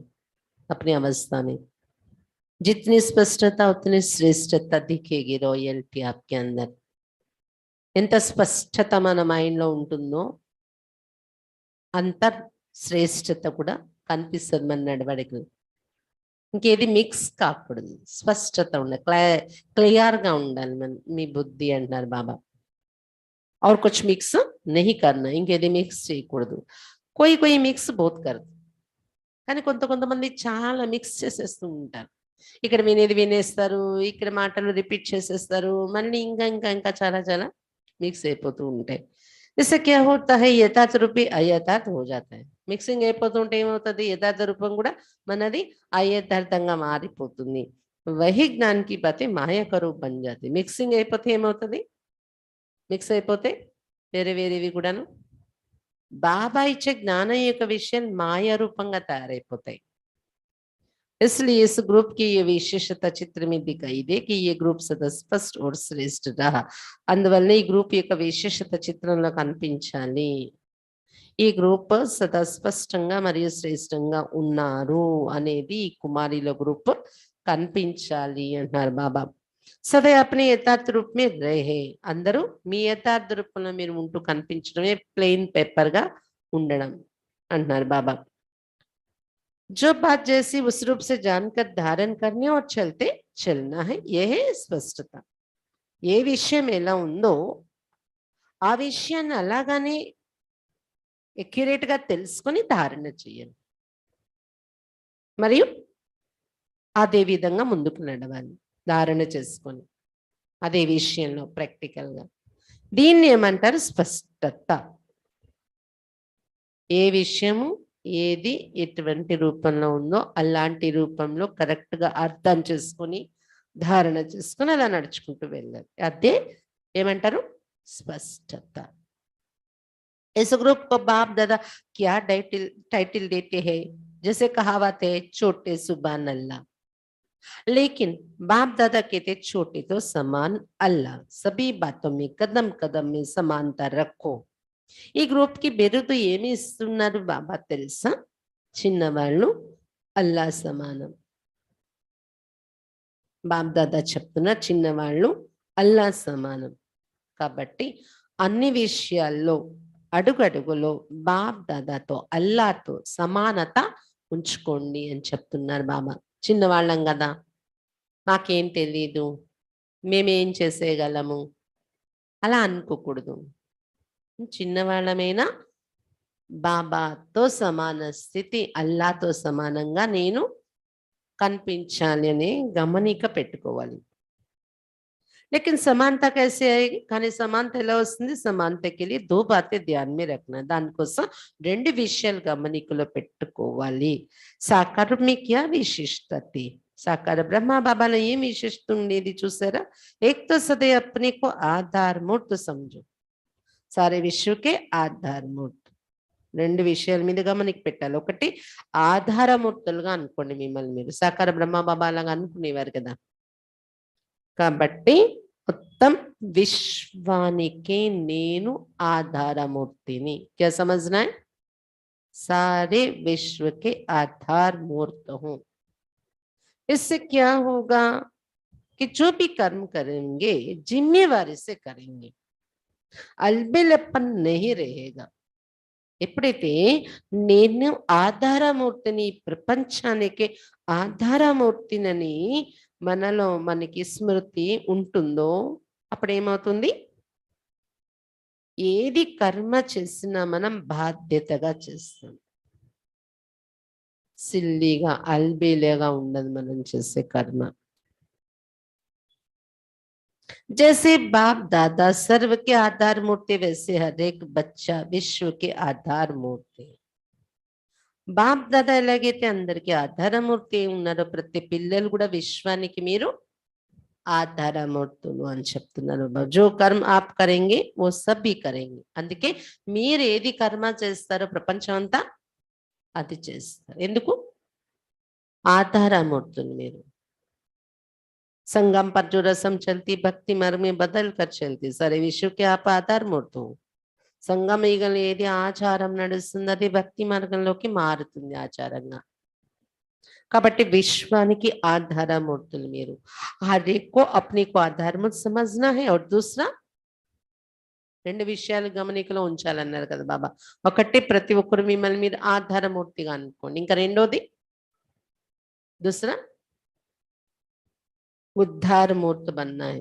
अपनी अवस्था में. जितनी स्पष्टता उतनी श्रेष्ठता दिखेगी रॉयल्टी आपके अंदर. ఎంత స్పష్టత మన మైండ్ లో ఉంటుందో అంత శ్రేష్టత కూడా కనిపిస్తుంది మన నడవడికలు. ఇంకేది మిక్స్ కాకూడదు, స్పష్టత ఉండాలి, క్లియర్ గా ఉండాలి మీ బుద్ధి అంటున్నారు బాబా. और कुछ मिक्स नहीं करना, ఇంకేది మిక్స్ చేయకూడదు. कोई कोई మిక్స్ బోత్ కరదు, కానీ కొంతమంది చాలా మిక్స్ చేసేస్తూ ఉంటారు. ఇక్కడ వినేది వినేస్తారు, ఇక్కడ మాటలు రిపీట్ చేసేస్తారు, మళ్ళీ ఇంకా చాలా చాలా మిక్స్ అయిపోతూ ఉంటాయి. इससे क्या होता है యథార్థ రూపీ అయథార్థ हो जाता है. మిక్సింగ్ అయిపోతూ ఉంటే ఏమవుతుంది, యథార్థ రూపం కూడా మనది అయథార్థంగా మారిపోతుంది. వహి జ్ఞాన్ కి బాతే మాయ కా రూప్ బన్ జాతి. మిక్సింగ్ అయిపోతే ఏమవుతుంది, మిక్స్ అయిపోతే వేరేవి కూడాను బాబా ఇచ్చే జ్ఞానం యొక్క విషయం మాయ రూపంగా తయారైపోతాయి. इसलिए इस ग्रुप की ये विशेषता चित्र में दिखाई दे कि ये గ్రూప్ సదా స్పష్ట और శ్రేష్ఠగా, అందువల్ల ఈ గ్రూప్ యొక్క విశేషత చిత్రంలో కనిపించాలి. ఈ గ్రూప్ సదా స్పష్టంగా మరియు శ్రేష్టంగా ఉన్నారు అనేది ఈ కుమారిల గ్రూప్ కనిపించాలి అంటున్నారు బాబా. సదా అప్నే యథార్థ రూప్ మే రహే, అందరూ మీ యథార్థ రూపంలో మీరు ఉంటూ కనిపించడమే, ప్లెయిన్ పేపర్ గా ఉండడం అంటున్నారు బాబా. जो बात जैसी उस रूप से जानकर धारण करने और चलते चलना है, यह है स्पष्टता. ఏ విషయం ఎలా ఉందో ఆ విషయాన్ని అలాగానే ఎక్యురేట్ గా తెలుసుకొని ధారణ చేయాలి, మరియు అదే విధంగా ముందుకు నడవాలి ధారణ చేసుకొని అదే విషయంలో ప్రాక్టికల్ గా. దీన్ని ఏమంటారు? స్పష్టత. ఏ విషయము ఏది ఎటువంటి రూపంలో ఉందో అలాంటి రూపంలో కరెక్ట్ గా అర్థం చేసుకొని ధారణ చేసుకొని అలా నడుచుకుంటూ వెళ్ళాలి. అదే ఏమంటారు? స్పష్టత. इस ग्रुप को बाप दादा क्या टाइटल देते हैं? जैसे कहावत है, छोटे सुबान अल्लाह. लेकिन बाप दादा कहते छोटे तो समान अल्लाह, सभी बातों में कदम कदम में समानता रखो. ఈ గ్రూప్ కి బిరుదు ఏమి ఇస్తున్నారు బాబా తెలుసా? చిన్నవాళ్ళు అల్లా సమానం. బాప్ దాదా చెప్తున్నారు చిన్నవాళ్ళు అల్లా సమానం. కాబట్టి అన్ని విషయాల్లో అడుగడుగులో బాప్ దాదాతో అల్లాతో సమానత ఉంచుకోండి అని చెప్తున్నారు బాబా. చిన్నవాళ్ళం కదా, మాకేం తెలీదు, మేమేం చేసేయగలము అలా అనుకోకూడదు. చిన్నవాళ్ళమైనా బాబాతో సమాన స్థితి, అల్లాతో సమానంగా నేను కనిపించాలి అనే గమనిక పెట్టుకోవాలి. लेकिन समानता कैसे आएगी? కానీ సమానత ఎలా వస్తుంది? समानता के लिए दो बातें ध्यान में रखना. దానికోసం రెండు విషయాలు గమనికలో పెట్టుకోవాలి. సాకార में क्या विशेषता थी? సాకార బ్రహ్మ బాబాలో ఏం విశేషత ఉండేది చూసారా? एक तो सदैव अपने को आधार मूर्त समझो, सारे विश्व के आधार मूर्त. రెండు విషయాల మీద గమనిక పెట్టాలి. ఒకటి ఆధారమూర్తులుగా అనుకోండి మిమ్మల్ని మీరు. సాకార బ్రహ్మ బాబా లాగా అనుకునేవారు కదా. కాబట్టి మొత్తం విశ్వానికి నేను ఆధారమూర్తిని. क्या समझना है? सारे विश्व के आधार मूर्त हूं. इससे क्या होगा कि जो भी कर्म करेंगे जिम्मेवारी से करेंगे, अलबेलपन नहीं रहेगा. ఎప్పుడైతే నేను ఆధారమూర్తిని, ప్రపంచానికి ఆధారమూర్తినని మనలో మనకి స్మృతి ఉంటుందో అప్పుడు ఏమవుతుంది? ఏది కర్మ చేసినా మనం బాధ్యతగా చేస్తాం. సిల్లీగా అల్బేలేగా ఉండదు మనం చేసే కర్మ. जैसे बाप दादा सर्व के आधार मूर्ति, वैसे हर एक बच्चा विश्व के आधार मूर्ति. బాప్ దాదా ఎలాగైతే అందరికి ఆధారమూర్తి ఉన్నారో ప్రతి పిల్లలు కూడా విశ్వానికి మీరు ఆధారమూర్తులు అని చెప్తున్నారు. జో కర్మ ఆప్ కరెంగే ఓ సభీ కరెంగే. అందుకే మీరు ఏది కర్మ చేస్తారో ప్రపంచం అంతా అది చేస్తారు. ఎందుకు? ఆధారమూర్తులు మీరు. संगम पर जो रस्म चलती भक्ति मार्ग में बदल कर चलती, सारे विश्व के आप आधारमूर्त हो. సంగం ఈగలు ఏది ఆచారం నడుస్తుంది అది భక్తి మార్గంలోకి మారుతుంది ఆచారంగా. కాబట్టి విశ్వానికి ఆధారమూర్తులు మీరు. हर एक को अपने को आधारमूर्त समझना है. और दूसरा రెండు విషయాలు గమనికలో ఉంచాలన్నారు కదా బాబా. ఒకటి ప్రతి ఒక్కరు మిమ్మల్ని మీరు ఆధారమూర్తిగా అనుకోండి. ఇంకా రెండోది दूसरा उद्धार मूर्त बनना है.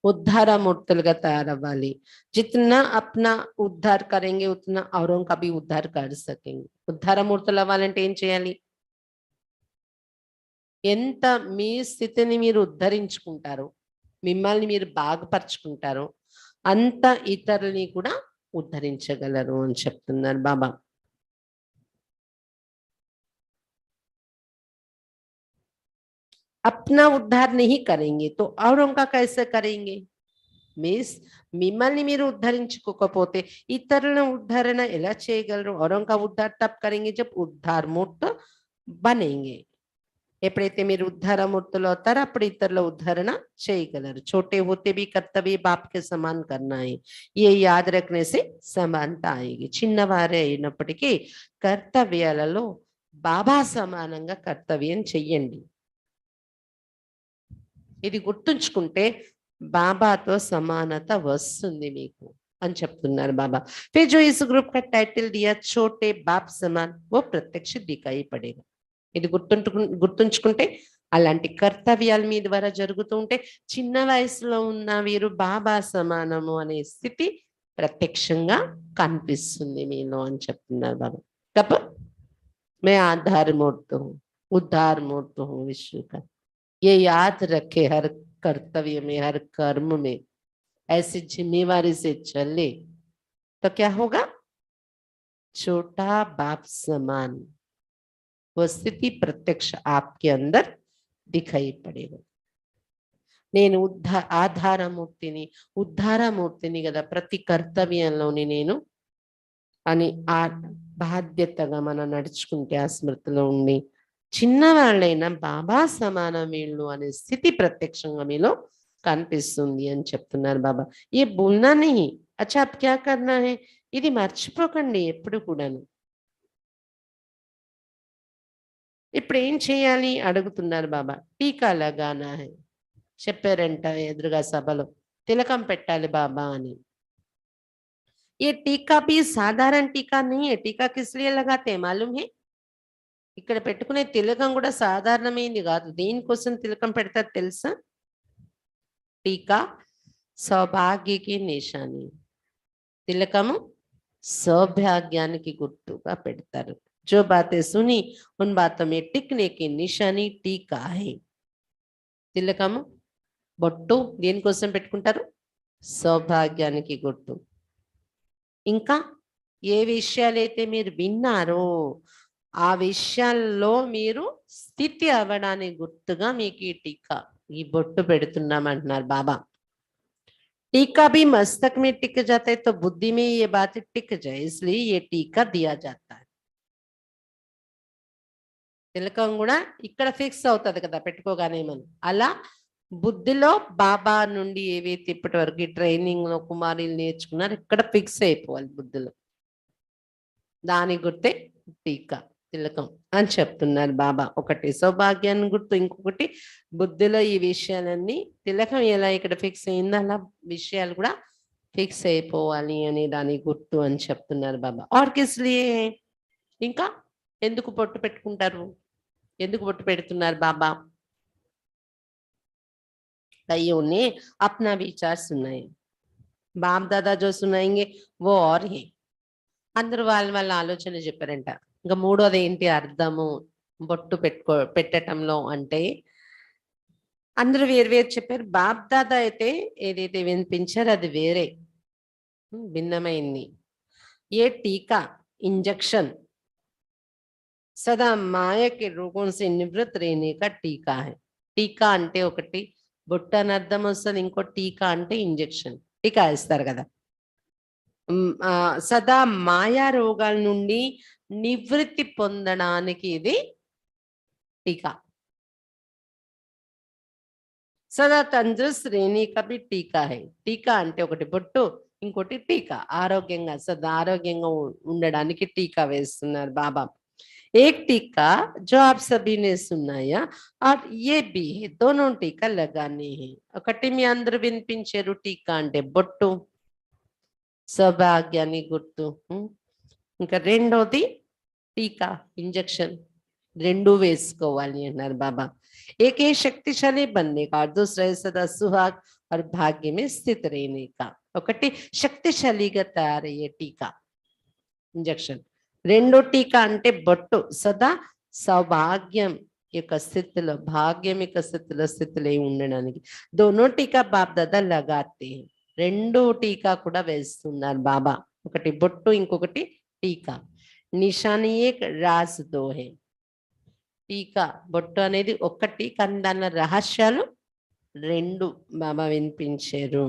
उद्धारमूर्तुలుగా తయారవ్వాలి. जितना अपना उद्धार करेंगे उतना औरों का भी उद्धार कर सकेंगे. ఉద్ధారమూర్తులు అవ్వాలంటే ఏం చేయాలి? ఎంత మీ స్థితిని మీరు ఉద్ధరించుకుంటారో, మిమ్మల్ని మీరు బాగుపరుచుకుంటారో అంత ఇతరులని కూడా ఉద్ధరించగలరు అని చెప్తున్నారు బాబా. अपना उद्धार नहीं करेंगे तो औरों का कैसे करेंगे? మిమ్మల్ని మీరు ఉద్ధరించుకోకపోతే ఇతరుల ఉద్ధరణ ఎలా చేయగలరు? औरों का उद्धार तब करेंगे जब उद्धार मूर्त बनेंगे. ఎప్పుడైతే మీరు ఉద్ధారమూర్తులు అవుతారో అప్పుడు ఇతరుల ఉద్ధరణ చేయగలరు. छोटे होते भी कर्तव्य बाप के समान करना है, ये याद रखने से समानता आएगी. చిన్నవారే అయినప్పటికీ కర్తవ్యాలలో బాబా సమానంగా కర్తవ్యం చెయ్యండి. ఇది గుర్తుంచుకుంటే బాబాతో సమానత వస్తుంది మీకు అని చెప్తున్నారు బాబా. फिर जो इस ग्रुप का टाइटल दिया छोटे बाप समान, वो प्रत्यक्ष दिखाई पड़ेगा. ఇది గుర్తుంచుకుంటే అలాంటి కర్తవ్యాలు మీ ద్వారా జరుగుతూ ఉంటే చిన్న వయసులో ఉన్న వీరు బాబా సమానము అనే స్థితి ప్రత్యక్షంగా కనిపిస్తుంది మీలో అని చెప్తున్నారు బాబా. తప్ప మే ఆధార్ మూర్తి हूँ, उद्धार मूर्त हूँ विश्व का. ये याद रखे हर कर्तव्य में, हर कर्म में ऐसी जिम्मेवारी से चले तो क्या होगा? छोटा बाप समान वो स्थिति प्रत्यक्ष आपके अंदर दिखाई पड़ेगा. నేను ఆధారమూర్తిని, ఉద్ధారమూర్తిని కదా, ప్రతి కర్తవ్యంలోని నేను అని ఆ బాధ్యతగా మనం నడుచుకుంటే ఆ స్మృతిలో ఉండి చిన్నవాళ్ళైనా బాబా సమానం వీళ్ళు అనే స్థితి ప్రత్యక్షంగా మీలో కనిపిస్తుంది అని చెప్తున్నారు బాబా. ఏ బోల్నా నహీ, అచ్చా అబ్ క్యా కర్నా హై, ఇది మర్చిపోకండి ఎప్పుడు కూడాను. ఇప్పుడు ఏం చేయాలి అడుగుతున్నారు బాబా. టీకా లగానా హై చెప్పారంట ఎదురుగా సభలో, తిలకం పెట్టాలి బాబా అని. ये टीका भी साधारण टीका नहीं है. टीका किस लिए लगाते हैं मालूम है? ఇక్కడ పెట్టుకునే తిలకం కూడా సాధారణమైంది కాదు. దేనికోసం తిలకం పెడతారు తెలుసా? టీకా సౌభాగ్యకి నిశాని. తిలకము సౌభాగ్యానికి గుర్తుగా పెడతారు. जो बातें सुनी उन बातों में टिकने की निशानी टीका है. తిలకము బొట్టు దేనికోసం పెట్టుకుంటారు? సౌభాగ్యానికి గుర్తు. ఇంకా ఏ విషయాలైతే మీరు విన్నారో ఆ విషయాల్లో మీరు స్థితి అవ్వడానికి గుర్తుగా మీకు ఈ టీకా, ఈ బొట్టు పెడుతున్నామంటున్నారు బాబా. टीका भी मस्तक में टिक जाता है तो बुद्धि में ये बात टिक जाए, इसलिए ये टीका दिया जाता है. తిలకం కూడా ఇక్కడ ఫిక్స్ అవుతుంది కదా పెట్టుకోగానే మనం. అలా బుద్ధిలో బాబా నుండి ఏవైతే ఇప్పటి వరకు ట్రైనింగ్ లో కుమారులు నేర్చుకున్నారు ఇక్కడ ఫిక్స్ అయిపోవాలి బుద్ధిలో. దాని గుర్తే టీకా, తిలకం అని చెప్తున్నారు బాబా. ఒకటి సౌభాగ్యాన్ని గుర్తు, ఇంకొకటి బుద్ధిలో ఈ విషయాలన్నీ తిలకం ఎలా ఇక్కడ ఫిక్స్ అయిందో అలా విషయాలు కూడా ఫిక్స్ అయిపోవాలి అని దాని గుర్తు అని చెప్తున్నారు బాబా. ఆర్ కిస్లియే, ఇంకా ఎందుకు బొట్టు పెట్టుకుంటారు, ఎందుకు బొట్టు పెడుతున్నారు బాబా? कईयों ने अपना विचार सुनाए, बाप दादा जो सुनाएंगे वो और है. అందరూ వాళ్ళ ఆలోచన చెప్పారంట. ఇంకా మూడోది ఏంటి అర్థము బొట్టు పెట్టటంలో అంటే అందరూ వేరు చెప్పారు. బాప్ దాదా అయితే ఏదైతే వినిపించారో అది వేరే భిన్నమైంది. ఏ టీకా ఇంజెక్షన్ సదా మాయకి రోగం से निवृत्त रहने का टीका है. టీకా అంటే ఒకటి బొట్టు అని అర్థం వస్తుంది, ఇంకో టీకా అంటే ఇంజెక్షన్. టీకా ఇస్తారు కదా. సదా మాయా రోగాల నుండి నివృత్తి పొందడానికి ఇది టీకా. సదా తందరుస్త్ रहने का भी టీకా है. టీకా అంటే ఒకటి బొట్టు, ఇంకోటి టీకా. ఆరోగ్యంగా సదా ఆరోగ్యంగా ఉండడానికి టీకా వేస్తున్నారు బాబా. एक टीका जो आप सभी ने सुनाया और ये भी है, दोनों टीका लगाने हैं. ఒకటి మీ అందరూ వినిపించారు టీకా అంటే బొట్టు, సౌభాగ్యాన్ని గుర్తు. ఇంకా రెండోది టీకా ఇంజెక్షన్. రెండు వేసుకోవాలి అన్నారు బాబా. ఏకే శక్తిశాలి बनने का और दूसरा सदा सुहाग और भाग्य में स्थित रहने का. ఒకటి శక్తిశాలిగా తయారయ్యే టీకా ఇంజెక్షన్. రెండో టీకా అంటే బొట్టు సదా సౌభాగ్యం యొక్క స్థితిలో, భాగ్యం యొక్క స్థితిలో ఉండడానికి. దోనో టీకా బాప్ దాదా లగాతే, రెండు టీకా కూడా వేస్తున్నారు బాబా. ఒకటి బొట్టు, ఇంకొకటి టీకా. నిషాని ఏక్ రాజ్ దో హై. టీకా బొట్టు అనేది ఒకటి, కానీ దాని రహస్యాలు రెండు బాబా వినిపించారు.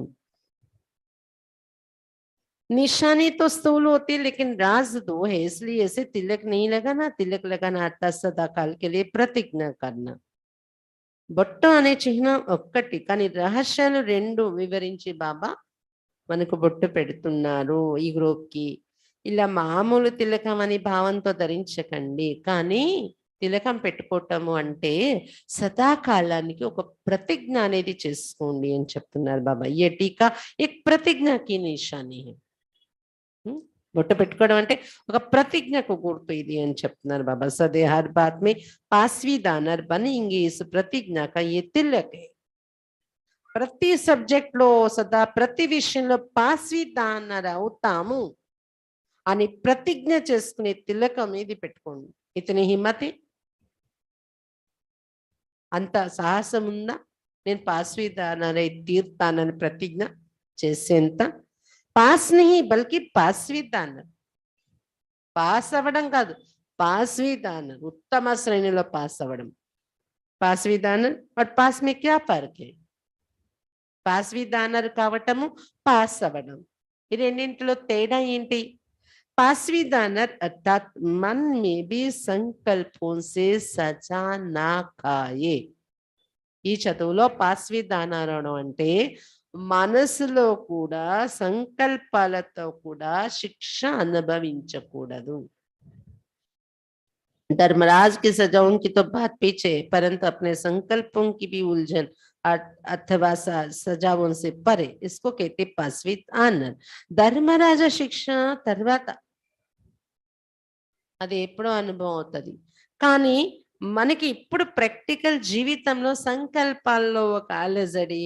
निशानी तो स्थूल होती है लेकिन राज दो है, इसलिए ऐसे तिलक नहीं लगाना. तिलक लगाना आता सदा काल के लिए प्रतिज्ञा करना. బొట్టు అనే చిహ్నం ఒక్కటి, కానీ రహస్యాలు రెండు వివరించి బాబా మనకు బొట్టు పెడుతున్నారు ఈ గ్రూప్కి. ఇలా మామూలు తిలకం అని భావంతో ధరించకండి, కానీ తిలకం పెట్టుకోవటము అంటే సదాకాలానికి ఒక ప్రతిజ్ఞ అనేది చేసుకోండి అని చెప్తున్నారు బాబా. ఏ టీకా ఎక్ ప్రతిజ్ఞకి నిశాని. బొట్టు పెట్టుకోవడం అంటే ఒక ప్రతిజ్ఞకు గుర్తు ఇది అని చెప్తున్నారు బాబా. సదే హర్ బాత్ మే పాస్వీదానర్ బనేంగే ఇస్ ప్రతిజ్ఞ కా యే తిలక్ హై. ప్రతి సబ్జెక్ట్ లో సదా ప్రతి విషయంలో పాస్వీదానర్ అవుతాము అని ప్రతిజ్ఞ చేసుకునే తిలకం ఇది పెట్టుకోండి. ఇతని హిమ్మతి, అంత సాహసం ఉందా? నేను పాస్వీదానరై తీర్తానని ప్రతిజ్ఞ చేసేంత పాస్ नहीं बल्कि పాస్వీదానర్. పాస్ అవ్వడం కాదు, పాస్వీదానర్, ఉత్తమ శ్రేణిలో పాస్ అవ్వడం. పాస్వీదానర్ और पास में क्या फर्क है? పాస్వీదానర్ కావటము, పాస్ అవ్వడం, ఈ రెండింటిలో తేడా ఏంటి? पासवीदानर अर्थात मन में भी संकल्पों से सजा ना खाए. ఈ చదువులో పాస్వీదానరడం అంటే మనసులో కూడా సంకల్పాలతో కూడా శిక్ష అనుభవించకూడదు. धर्मराज की सजाओं की तो बात पीछे, परंतु अपने संकल्पों की भी उलझन अथवा सजाओं से परे, इसको कहते पास्वीदानर. ధర్మరాజ శిక్ష తర్వాత అది ఎప్పుడో అనుభవం అవుతుంది, కానీ మనకి ఇప్పుడు ప్రాక్టికల్ జీవితంలో సంకల్పాల్లో ఒక అలజడి,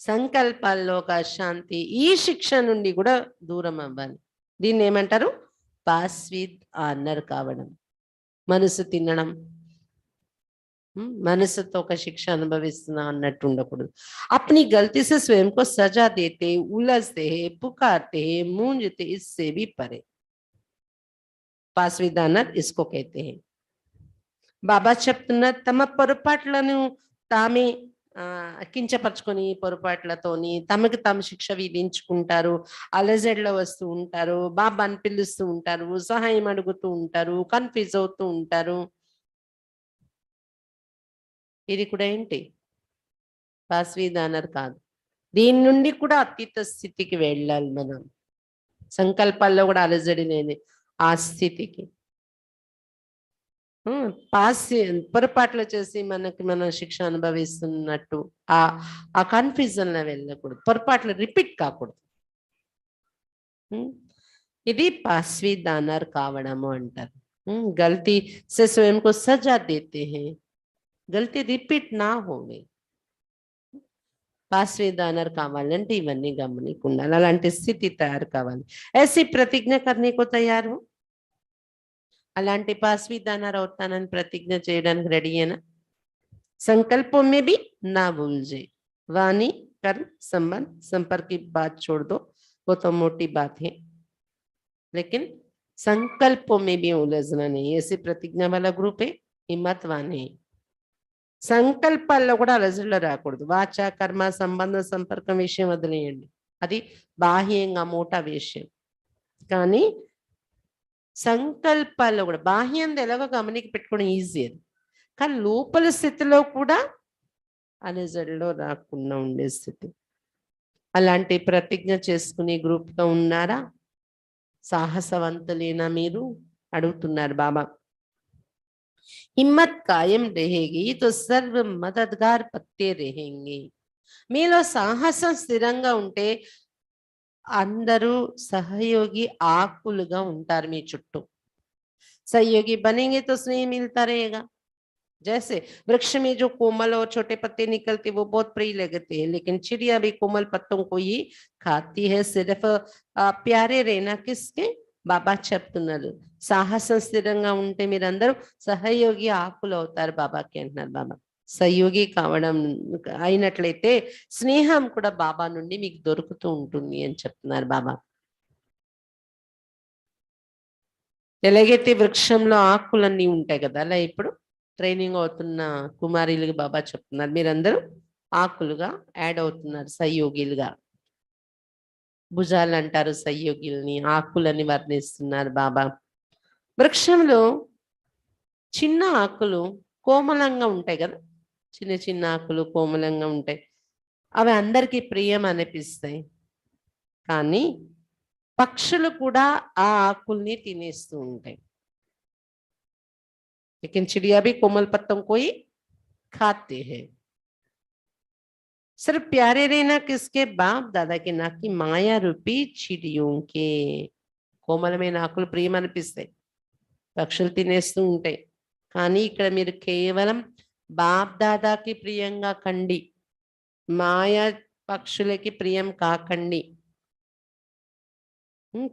సంకల్పాల్లో ఒక శాంతి, ఈ శిక్ష నుండి కూడా దూరం అవ్వాలి. దీన్ని ఏమంటారు? పాస్వీదానర్ కావడం. మనసు తినడం, మనసుతో ఒక శిక్ష అనుభవిస్తున్నా అన్నట్టు ఉండకూడదు. अपनी गलती से स्वयं को सजा देते, उलझते हैं, पुकारते हैं, मूंझते, इससे भी परे. పాస్వీదానర్ ఇస్కో कहते हैं. బాబా చెప్తున్నారు, తమ పొరపాట్లను తామే కించపరుచుకొని పొరపాట్లతోని తమకు తాము శిక్ష విధించుకుంటారు, అలజడిలో వస్తూ ఉంటారు, బాబాని పిలుస్తూ ఉంటారు, సహాయం అడుగుతూ ఉంటారు, కన్ఫ్యూజ్ అవుతూ ఉంటారు. ఇది కూడా ఏంటి? పాస్వీదానర్ కాదు. దీని నుండి కూడా అతీత స్థితికి వెళ్ళాలి మనం. సంకల్పాల్లో కూడా అలజడి లేని ఆ స్థితికి. పొరపాట్లు చేసి మనం శిక్ష అనుభవిస్తున్నట్టు ఆ కన్ఫ్యూజన్ లో వెళ్ళకూడదు, పొరపాట్లు రిపీట్ కాకూడదు. ఇది పాస్వీదానర్ కావడము అంటారు. గల్తీ से स्वयं को सजा देते हैं, गलती रिपीट ना होवे. పాస్వీదానర్ కావాలంటే ఇవన్నీ గమనించాలి, అలాంటి స్థితి తయారు కావాలి. ऐसी प्रतिज्ञा करने को तैयार हो. అలాంటి పాస్వీదానర్ అవుతానని ప్రతిజ్ఞ చేయడానికి రెడీ అయినా? संकल्पों में भी ना भूलजे. वाणी कर्म संबंध संपर्क की बात छोड़ दो, वो तो मोटी बात है, लेकिन संकल्पों में भी उलझना नहीं. ऐसी प्रतिज्ञा वाला ग्रुप है हिम्मतवान है. సంకల్పాల్లో కూడా అలజడిలో రాకూడదు. వాచ కర్మ సంబంధ సంపర్కం విషయం వదిలేయండి, అది బాహ్యంగా మోటా విషయం. కానీ సంకల్పాల్లో కూడా బాహ్యంగా ఎలాగో గమనిక పెట్టుకోవడం ఈజీ, అది కానీ లోపల స్థితిలో కూడా అలజడిలో రాకుండా ఉండే స్థితి. అలాంటి ప్రతిజ్ఞ చేసుకునే గ్రూప్గా ఉన్నారా? సాహసవంతులేనా మీరు అడుగుతున్నారు బాబా. हिम्मत कायम रहेगी तो सर्व मददगार पत्ते रहेंगे. మీలో సాహసం స్థిరంగా ఉంటే అందరూ సహయోగి ఆకులుగా ఉంటారు మీ చుట్టూ. सहयोगी बनेंगे तो स्नेह मिलता रहेगा. जैसे वृक्ष में जो कोमल और छोटे पत्ते निकलते वो बहुत प्रिय लगते हैं, लेकिन चिड़िया भी कोमल पत्तों को ही खाती है. सिर्फ प्यारे रहना किसके? బాబా చెప్తున్నారు, సాహసం స్థిరంగా ఉంటే మీరందరూ సహయోగి ఆకులు అవుతారు బాబాకి అంటున్నారు బాబా. సహయోగి కావడం అయినట్లయితే స్నేహం కూడా బాబా నుండి మీకు దొరుకుతూ ఉంటుంది అని చెప్తున్నారు బాబా. ఎలాగైతే వృక్షంలో ఆకులన్నీ ఉంటాయి కదా, అలా ఇప్పుడు ట్రైనింగ్ అవుతున్న కుమారీలుగా బాబా చెప్తున్నారు, మీరందరూ ఆకులుగా యాడ్ అవుతున్నారు, సహయోగిలుగా. భుజాలు అంటారు సహయోగిల్ని, ఆకులని వర్ణిస్తున్నారు బాబా. వృక్షంలో చిన్న ఆకులు కోమలంగా ఉంటాయి కదా, చిన్న చిన్న ఆకులు కోమలంగా ఉంటాయి. అవి అందరికీ ప్రియం అనిపిస్తాయి. కానీ పక్షులు కూడా ఆ ఆకుల్ని తినేస్తూ ఉంటాయి. लेकिन चिड़िया भी कोमल पत्तों को ही खाते हैं. सिर्फ प्यारे रहना किसके? बाप दादा के, ना कि माया रूपी चिड़ियों के. కోమలమైన ఆకులు ప్రియం అనిపిస్తాయి, పక్షులు తినేస్తూ ఉంటాయి. కానీ ఇక్కడ మీరు కేవలం బాప్ దాదాకి ప్రియంగా కండి, మాయా పక్షులకి ప్రియం కాకండి.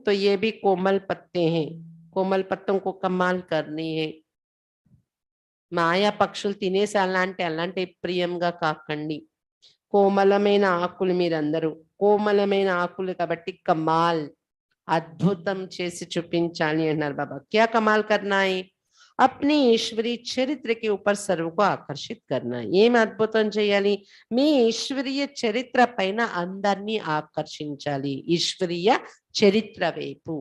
तो ये भी कोमल पत्ते हैं, कोमल पत्तों को कमाल करनी है. మాయా పక్షులు తినేసి అలాంటి ప్రియంగా కాకండి. కోమలమైన ఆకులు మీరందరూ, కోమలమైన ఆకులు కాబట్టి కమాల్, అద్భుతం చేసి చూపించాలి అన్నారు బాబా. क्या कमाल करना है? अपने ईश्वरीय चरित्र के ऊपर सर्व को आकर्षित करना. ఏం అద్భుతం చేయాలి? మీ ఈశ్వరీయ చరిత్ర పైన అందరినీ ఆకర్షించాలి. ఈశ్వరీయ చరిత్ర వైపు,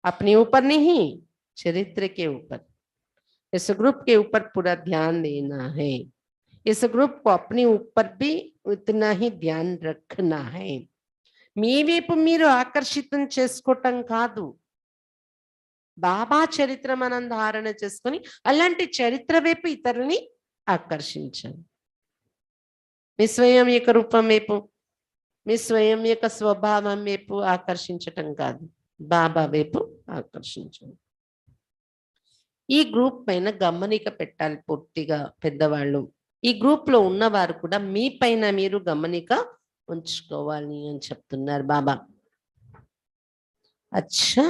अपने ऊपर नहीं, चरित्र के ऊपर, इस ग्रुप के ऊपर पूरा ध्यान देना है. इस ग्रुप को अपने ऊपर भी उतना ही ध्यान रखना है. మీ వైపు మీరు ఆకర్షితం చేసుకోవటం కాదు, బాబా చరిత్ర మనం ధారణ చేసుకొని అలాంటి చరిత్ర వైపు ఇతరుల్ని ఆకర్షించాలి. మీ స్వయం యొక్క రూపం వైపు, మీ స్వయం యొక్క స్వభావం వైపు ఆకర్షించటం కాదు, బాబా వైపు ఆకర్షించాలి. ఈ గ్రూప్ పైన గమనిక పెట్టాలి పూర్తిగా పెద్దవాళ్ళు. ఈ గ్రూప్ లో ఉన్నవారు కూడా మీ పైన మీరు గమనిక ఉంచుకోవాలి అని చెప్తున్నారు బాబా. अच्छा,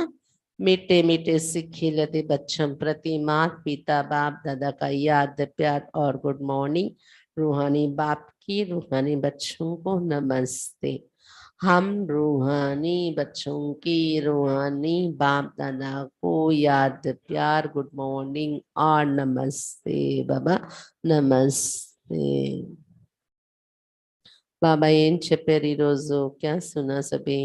मीठे मीठे से खिलते बच्चों प्रति माता पिता बाप दादा का याद प्यार और गुड मॉर्निंग. रूहानी बाप की रूहानी बच्चों को नमस्ते. हम रूहानी बच्चों की रूहानी बाप दादा को याद प्यार गुड मॉर्निंग और नमस्ते बाबा, नमस्ते. బాబా ఏం చెప్పారు ఈరోజు? క్యా సునా సభి?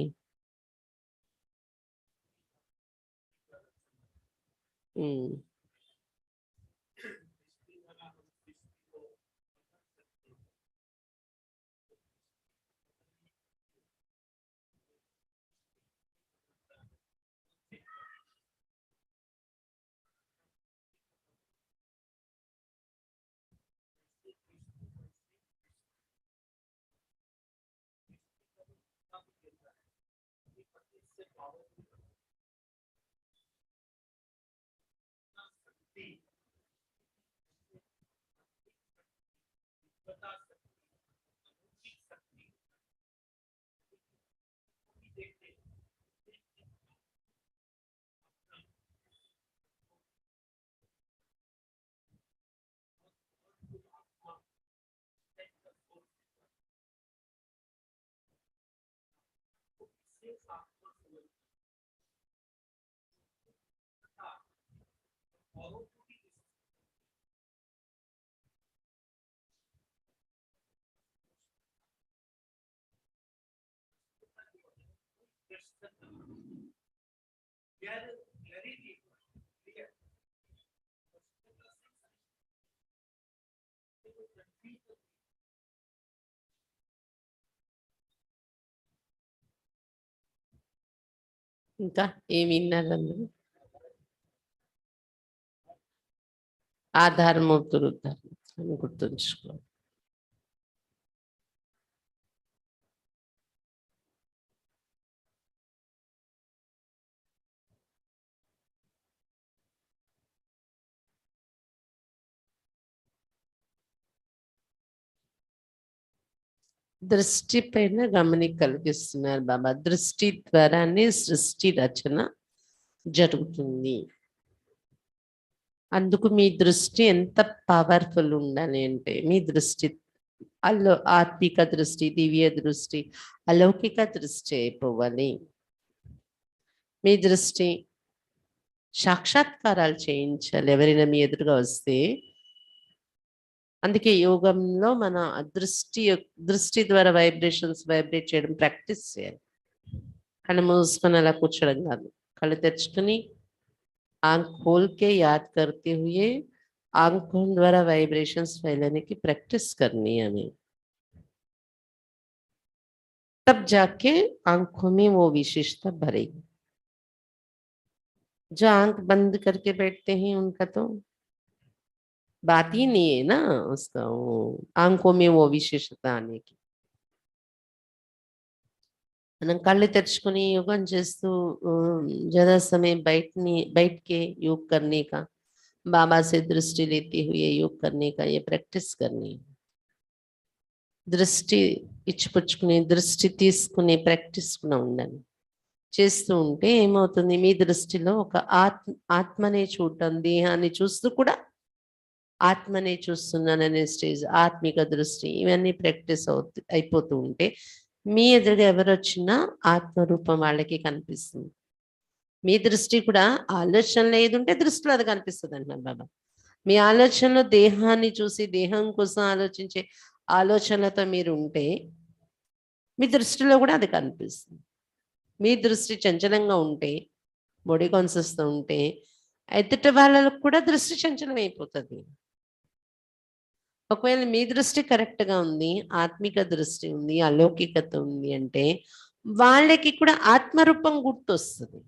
ఇంకా ఏమి విన్నారన్నారు? ఆధారమూర్తులు అని గుర్తుంచుకో. దృష్టి పైన గమనిక కలిగిస్తున్నారు బాబా. దృష్టి ద్వారానే సృష్టి రచన జరుగుతుంది. అందుకు మీ దృష్టి ఎంత పవర్ఫుల్ ఉండాలి అంటే, మీ దృష్టి ఆత్మిక దృష్టి, దివ్య దృష్టి, అలౌకిక దృష్టి అయిపోవాలి. మీ దృష్టి సాక్షాత్కారాలు చేయించాలి ఎవరైనా మీ ఎదురుగా వస్తే. అందుకే యోగంలో మన దృష్టి ద్వారా వైబ్రేట్ చేయడం ప్రాక్టీస్ చేయాలి. కళ్ళు మూసుకొని అలా కూర్చోడం కాదు, కళ్ళు తెచ్చుకొని आंख खोल के याद करते हुए आंखों द्वारा वाइब्रेशंस फैलाने की प्रैक्टिस करनी है हमें, तब जाके आंखों में वो विशेषता भरेगी। जो आंख बंद करके बैठते हैं उनका तो बात ही नहीं है ना, उसका वो आंखों में वो विशेषता आने की। మనం కళ్ళు తెరుచుకొని యోగం చేస్తూ ज्यादा समय बैठ के योग करने का, बाबा से दृष्टि लेते हुए योग करने का ये प्रैक्टिस करनी है। దృష్టి ఇచ్చిపుచ్చుకునే దృష్టి తీసుకునే ప్రాక్టీస్ కూడా ఉండాలి। చేస్తూ ఉంటే ఏమవుతుంది, మీ దృష్టిలో ఒక ఆత్మనే చూడటం, దేహాన్ని చూస్తూ కూడా ఆత్మనే చూస్తున్నాననే స్టేజ్, ఆత్మిక దృష్టి, ఇవన్నీ ప్రాక్టీస్ అయిపోతూ ఉంటే మీ ఎదురుగా ఎవరు వచ్చినా ఆత్మరూపం వాళ్ళకి కనిపిస్తుంది। మీ దృష్టి కూడా ఆలోచనలో ఏది ఉంటే దృష్టిలో అది కనిపిస్తుంది అంటున్నారు బాబా। మీ ఆలోచనలో దేహాన్ని చూసి దేహం కోసం ఆలోచించే ఆలోచనలతో మీరు ఉంటే మీ దృష్టిలో కూడా అది కనిపిస్తుంది। మీ దృష్టి చంచలంగా ఉంటే, బాడీ కాన్షియస్తో ఉంటే ఎదుటి వాళ్ళకు కూడా దృష్టి చంచలం అయిపోతుంది। ఒకవేళ మీ దృష్టి కరెక్ట్గా ఉంది, ఆత్మిక దృష్టి ఉంది, అలౌకికత ఉంది అంటే వాళ్ళకి కూడా ఆత్మరూపం గుర్తొస్తుంది।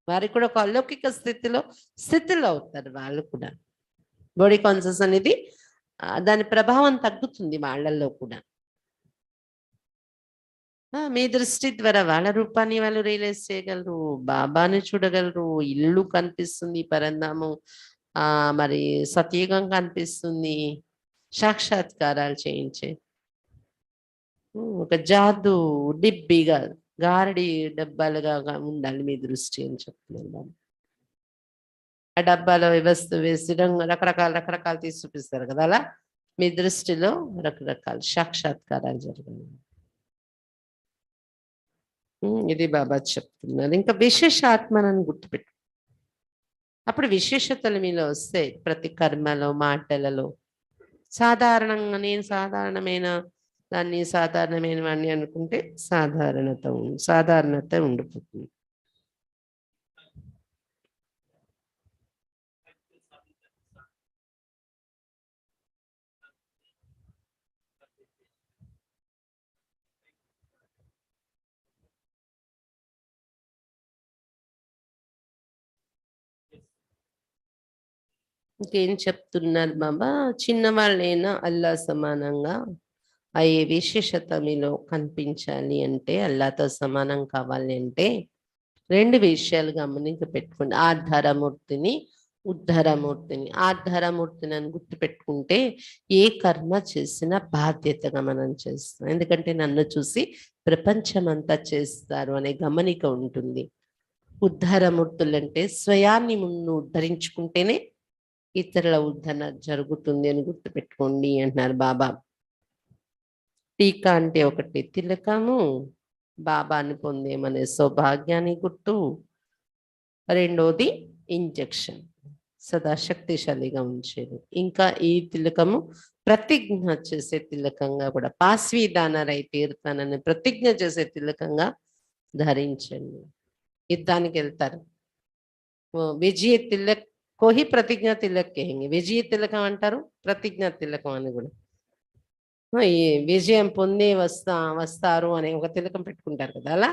వారికి కూడా ఒక అలౌకిక స్థితిలో అవుతారు వాళ్ళు కూడా। బాడీ కాన్షియస్ అనేది దాని ప్రభావం తగ్గుతుంది వాళ్ళల్లో కూడా। మీ దృష్టి ద్వారా వాళ్ళ రూపాన్ని వాళ్ళు రియలైజ్ చేయగలరు, బాబాని చూడగలరు, ఇల్లు కనిపిస్తుంది, పరంధామం మరి సత్యుగం కనిపిస్తుంది, సాక్షాత్కారాలు చేయించే ఒక జాదు డిబ్బిగా గారడి డబ్బాలుగా ఉండాలి మీ దృష్టి అని చెప్తున్నాను। ఆ డబ్బాలో వ్యవస్థ వేసి రకరకాలు తీసి చూపిస్తారు కదా, అలా మీ దృష్టిలో రకరకాల సాక్షాత్కారాలు జరగాలి। ఇది బాబా చెప్తున్నారు। ఇంకా విశేష ఆత్మనని గుర్తుపెట్టు, అప్పుడు విశేషతలు మీలో వస్తాయి ప్రతి కర్మలో, మాటలలో। సాధారణంగా నేను సాధారణమైన దాన్ని సాధారణమైన వాడిని అనుకుంటే సాధారణత ఉండిపోతుంది। ఇంకేం చెప్తున్నారు బాబా, చిన్నవాళ్ళైనా అల్లా సమానంగా అయ్యే విశేషత మీలో కనిపించాలి అంటే, అల్లాతో సమానం కావాలి అంటే రెండు విషయాలు గమనించి పెట్టుకోండి, ఆధారమూర్తిని, ఉద్ధరమూర్తిని। ఆధారమూర్తిని అని గుర్తుపెట్టుకుంటే ఏ కర్మ చేసినా బాధ్యతగా మనం చేస్తాం, ఎందుకంటే నన్ను చూసి ప్రపంచమంతా చేస్తారు అనే గమనిక ఉంటుంది। ఉద్ధరమూర్తులంటే స్వయాన్ని ముందు ఉద్ధరించుకుంటేనే ఇతరుల ఉద్ధరణ జరుగుతుంది అని గుర్తుపెట్టుకోండి అంటున్నారు బాబా। టీకా అంటే ఒకటి తిలకము, బాబాని పొందేమనే సౌభాగ్యాన్ని గుర్తు, రెండోది ఇంజెక్షన్, సదా శక్తిశాలిగా ఉంచేది। ఇంకా ఈ తిలకము ప్రతిజ్ఞ చేసే తిలకంగా కూడా, పాస్వీదానరై తీరుతానని ప్రతిజ్ఞ చేసే తిలకంగా ధరించండి। యుద్ధానికి వెళ్తారు, విజయ తిలక్ కోహి ప్రతిజ్ఞ తిలక్ కहेंगे, విజయ తిలకం అంటారు, ప్రతిజ్ఞ తిలకం అని కూడా। ఈ విజయం పొందే వస్తారు అనే ఒక తిలకం పెట్టుకుంటారు కదా, అలా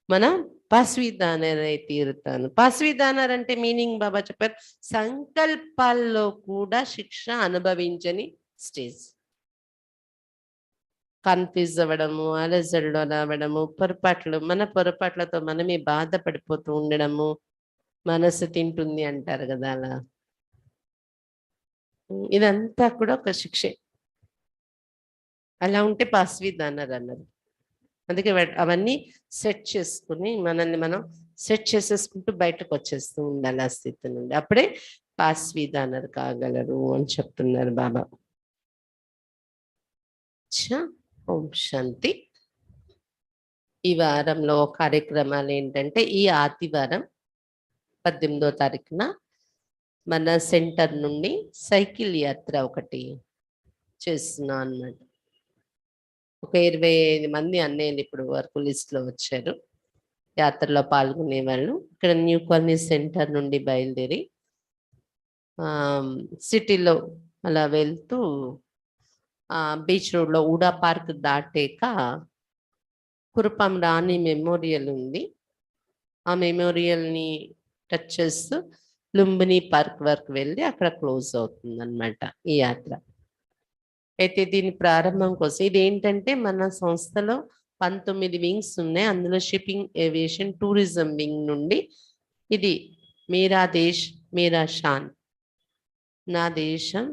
మనం పాస్వీదానర్ అయి తీరుతాను। పాస్వీదానర్ అంటే మీనింగ్ బాబా చెప్పారు, సంకల్పాల్లో కూడా శిక్ష అనుభవించని స్టేజ్। కన్ఫ్యూజ్ అవ్వడము, అలజడులు అవ్వడము, మన పొరపాట్లతో మనమే బాధపడిపోతూ ఉండడము, మనసు తింటుంది అంటారు కదా, అలా ఇదంతా కూడా ఒక శిక్షే। అలా ఉంటే పాస్వీదానర్ అన్నారు। అందుకే అవన్నీ సెట్ చేసుకుని మనల్ని మనం సెట్ చేసేసుకుంటూ బయటకు వచ్చేస్తూ ఉండాలి ఆ స్థితి నుండి, అప్పుడే పాస్వీదానర్ కాగలరు అని చెప్తున్నారు బాబా। ఓం శాంతి। ఈ వారంలో కార్యక్రమాలు ఏంటంటే, ఈ ఆదివారం 18వ తారీఖున మన సెంటర్ నుండి సైకిల్ యాత్ర ఒకటి చేస్తున్నాం అన్నమాట। ఒక 25 మంది అన్నయ్యలు ఇప్పుడు వరకు లిస్ట్లో వచ్చారు యాత్రలో పాల్గొనే వాళ్ళు। ఇక్కడ న్యూ కాలనీ సెంటర్ నుండి బయలుదేరి సిటీలో అలా వెళ్తూ బీచ్ రోడ్లో ఊడా పార్క్ దాటాక కురుపాం రాణి మెమోరియల్ ఉంది. ఆ మెమోరియల్ని టచ్ చేస్తూ లుంబిని పార్క్ వరకు వెళ్ళి అక్కడ క్లోజ్ అవుతుంది అనమాట ఈ యాత్ర. అయితే దీని ప్రారంభం కోసం ఇదేంటంటే మన సంస్థలో 19 వింగ్స్ ఉన్నాయి. అందులో షిప్పింగ్, ఏవియేషన్, టూరిజం వింగ్ నుండి ఇది మేరా దేశ్ మేరా షాన్, నా దేశం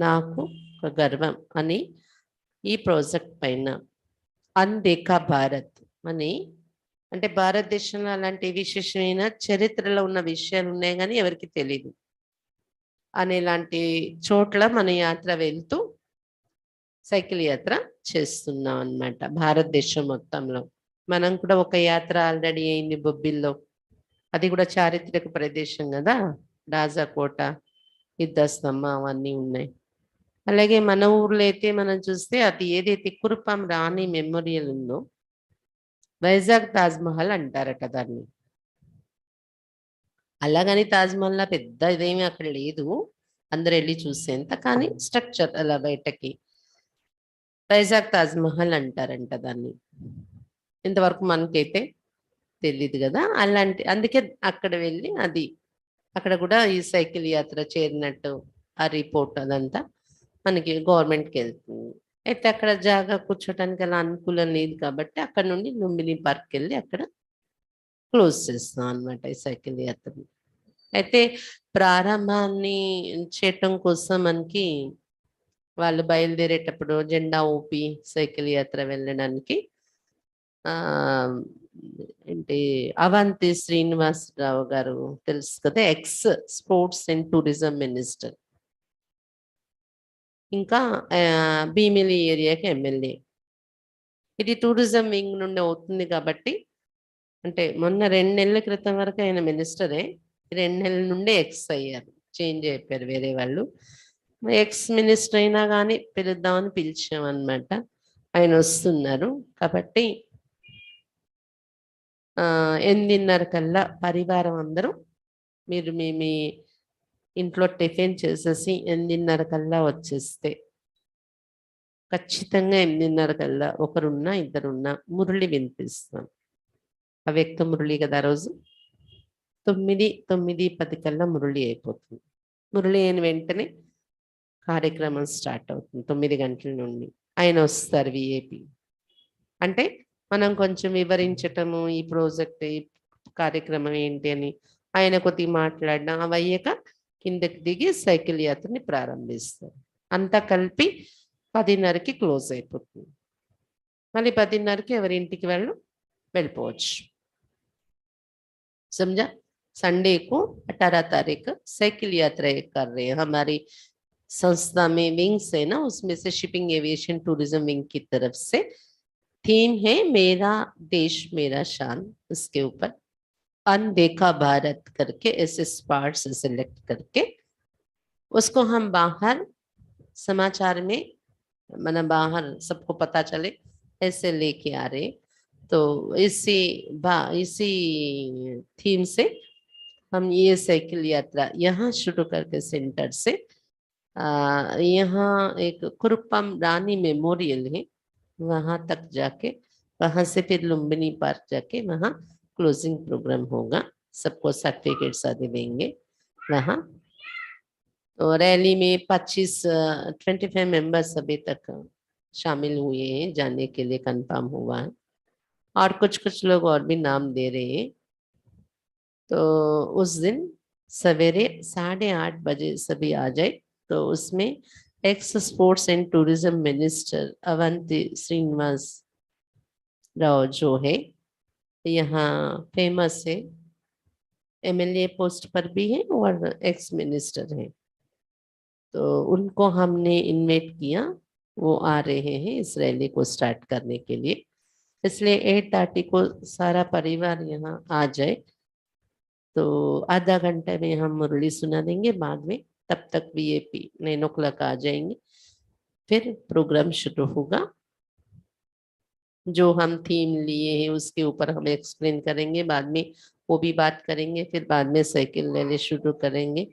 నాకు ఒక గర్వం అని ఈ ప్రాజెక్ట్ పైన అన్దేఖా భారత్ అని, అంటే భారతదేశంలో అలాంటి విశేషమైన చరిత్రలో ఉన్న విషయాలు ఉన్నాయి కానీ ఎవరికి తెలియదు అనేలాంటి చోట్ల మన యాత్ర వెళ్తూ సైకిల్ యాత్ర చేస్తున్నాం అన్నమాట. భారతదేశం మొత్తంలో మనం కూడా ఒక యాత్ర ఆల్రెడీ అయింది బొబ్బిల్లో, అది కూడా చారిత్రక ప్రదేశం కదా, రాజా కోట, యుద్ధస్తంభం అవన్నీ ఉన్నాయి. అలాగే మన ఊర్లో అయితే మనం చూస్తే అది ఏదైతే కురుపాం రాణి మెమోరియల్ ఉందో వైజాగ్ తాజ్మహల్ అంటారట దాన్ని. అలాగని తాజ్మహల్ పెద్ద ఇదేమీ అక్కడ లేదు, అందరు వెళ్ళి చూసేంత, కానీ స్ట్రక్చర్ అలా బయటకి వైజాగ్ తాజ్మహల్ అంటారంట దాన్ని. ఇంతవరకు మనకైతే తెలీదు కదా. అలాంటి అందుకే అక్కడ వెళ్ళి అది అక్కడ కూడా ఈ సైకిల్ యాత్ర చేరినట్టు ఆ రిపోర్ట్ అదంతా మనకి గవర్నమెంట్కి వెళ్తుంది. అయితే అక్కడ జాగా కూర్చోటానికి అలా అనుకూలం లేదు కాబట్టి అక్కడ నుండి లుంబిని పార్క్ వెళ్ళి అక్కడ క్లోజ్ చేస్తాం అనమాట ఈ సైకిల్ యాత్రని. అయితే ప్రారంభాన్ని చేయటం కోసం మనకి వాళ్ళు బయలుదేరేటప్పుడు జెండా ఊపి సైకిల్ యాత్ర వెళ్ళడానికి ఏంటి అవంతి శ్రీనివాసరావు గారు తెలుసు కదా, X sports and tourism minister, ఇంకా భీమిలి ఏరియాకి ఎమ్మెల్యే. ఇది టూరిజం వింగ్ నుండి అవుతుంది కాబట్టి, అంటే మొన్న 2 నెలల క్రితం వరకు ఆయన మినిస్టరే, 2 నెలల నుండి ఎక్స్ అయ్యారు, చేంజ్ అయిపోయారు వేరే వాళ్ళు. ఎక్స్ మినిస్టర్ అయినా కానీ పిలుద్దామని పిలిచామన్నమాట. ఆయన వస్తున్నారు కాబట్టి 8:30 కల్లా పరివారం అందరూ మీరు మీ ఇంట్లో టిఫిన్ చేసేసి 8:30 కల్లా వచ్చేస్తే ఖచ్చితంగా 8:30 కల్లా ఒకరున్నా ఇద్దరున్నా మురళి వినిపిస్తాం. ఆ వ్యక్తి మురళి కదా, రోజు 9:10 కల్లా మురళి అయిపోతుంది. మురళి అయిన వెంటనే కార్యక్రమం స్టార్ట్ అవుతుంది 9 గంటల నుండి. ఆయన వస్తారు విఐపి. అంటే మనం కొంచెం వివరించటము ఈ ప్రాజెక్ట్ ఈ కార్యక్రమం ఏంటి అని ఆయన కొద్దిగా మాట్లాడడం అవయ్యాక కిందకి దిగి సైకిల్ యాత్రని ప్రారంభిస్తారు. అంతా కలిపి 10:30కి క్లోజ్ అయిపోతుంది. మళ్ళీ 10:30కి ఎవరి ఇంటికి వెళ్ళిపోవచ్చు. समझा। संडे को 18 तारीख साइकिल यात्रा कर रहे हैं हमारी संस्था में विंग्स है ना, उसमें से शिपिंग एविएशन टूरिज्म विंग की तरफ से थीम है मेरा देश मेरा शान। उसके ऊपर अनदेखा भारत करके ऐसे पार्ट्स सेलेक्ट करके उसको हम बाहर समाचार में मतलब बाहर सबको पता चले ऐसे लेके आ रहे। तो इसी थीम से हम ये साइकिल यात्रा यहाँ शुरू करके सेंटर से यहाँ एक कुरुपाम रानी मेमोरियल है, वहां तक जाके वहां से फिर लुम्बिनी पार्क जाके वहां क्लोजिंग प्रोग्राम होगा। सबको सर्टिफिकेट्स आदि देंगे वहां। तो रैली में 25 मेंबर्स अभी तक शामिल हुए हैं, जाने के लिए कंफर्म हुआ है और कुछ लोग और भी नाम दे रहे हैं। तो उस दिन सवेरे 8:30 बजे सभी आ जाए। तो उसमें ex sports and tourism minister Avanti Srinivas Rao जो है, यहाँ फेमस है, एमएलए पोस्ट पर भी है और एक्स मिनिस्टर है, तो उनको हमने इनवाइट किया। वो आ रहे हैं इस रैली को स्टार्ट करने के लिए, इसलिए 8:30 को सारा परिवार यहाँ आ जाए। तो आधा घंटे में हम मुरली सुना देंगे, बाद में तब तक वीआईपी 9 o'clock आ जाएंगे, फिर प्रोग्राम शुरू होगा। जो हम थीम लिए हैं उसके ऊपर हम एक्सप्लेन करेंगे, बाद में वो भी बात करेंगे, फिर बाद में साइकिल रैली शुरू करेंगे।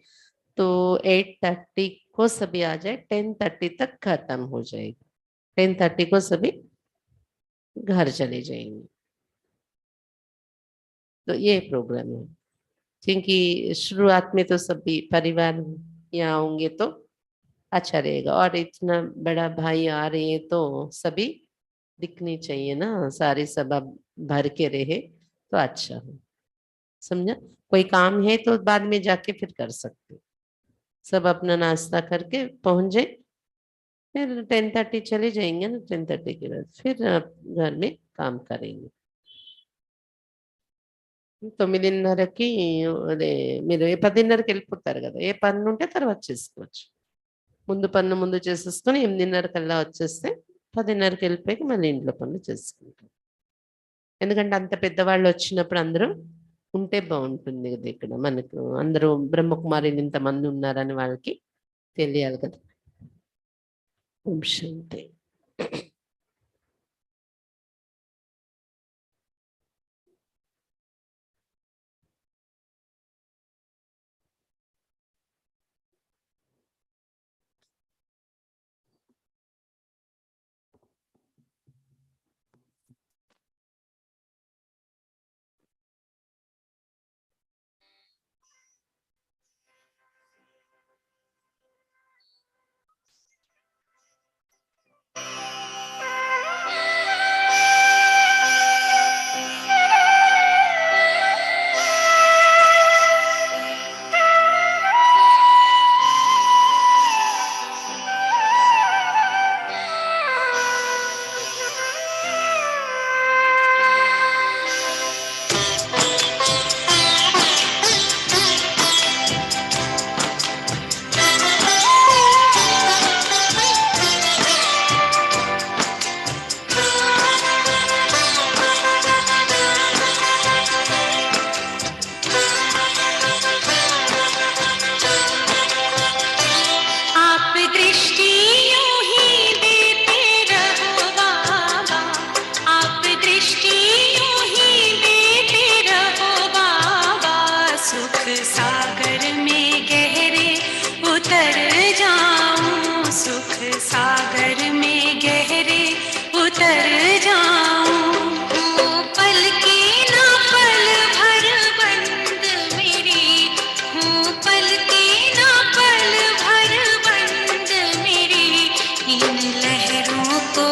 तो 8:30 को सभी आ जाए, 10:30 तक खत्म हो जाएगी। 10:30 को सभी घर चले जाएंगे। तो ये प्रोग्राम है, क्योंकि शुरुआत में तो सभी परिवार यहाँ होंगे तो अच्छा रहेगा, और इतना बड़ा भाई आ रहे हैं तो सभी दिखनी चाहिए ना, सारी सभा भर के रहे तो अच्छा हो। समझा? कोई काम है तो बाद में जाके फिर कर सकते, सब अपना नाश्ता करके पहुंच जाए, फिर 10:30 चले जाएंगे ना, 10:30 के बाद फिर आप घर में काम करेंगे। తొమ్మిదిన్నరకి అదే మీరు 10:30కి వెళ్ళిపోతారు కదా, ఏ పని ఉంటే తర్వాత చేసుకోవచ్చు. ముందు పన్ను ముందు చేసేసుకొని 8:30 కల్లా వచ్చేస్తే 10:30కి వెళ్ళిపోయి మళ్ళీ ఇంట్లో పనులు చేసుకుంటాం. ఎందుకంటే అంత పెద్దవాళ్ళు వచ్చినప్పుడు అందరూ ఉంటే బాగుంటుంది కదా, ఇక్కడ మనకు అందరూ బ్రహ్మకుమారిలు ఇంతమంది ఉన్నారని వాళ్ళకి తెలియాలి కదా. ఓం శాంతి. इन लहरों को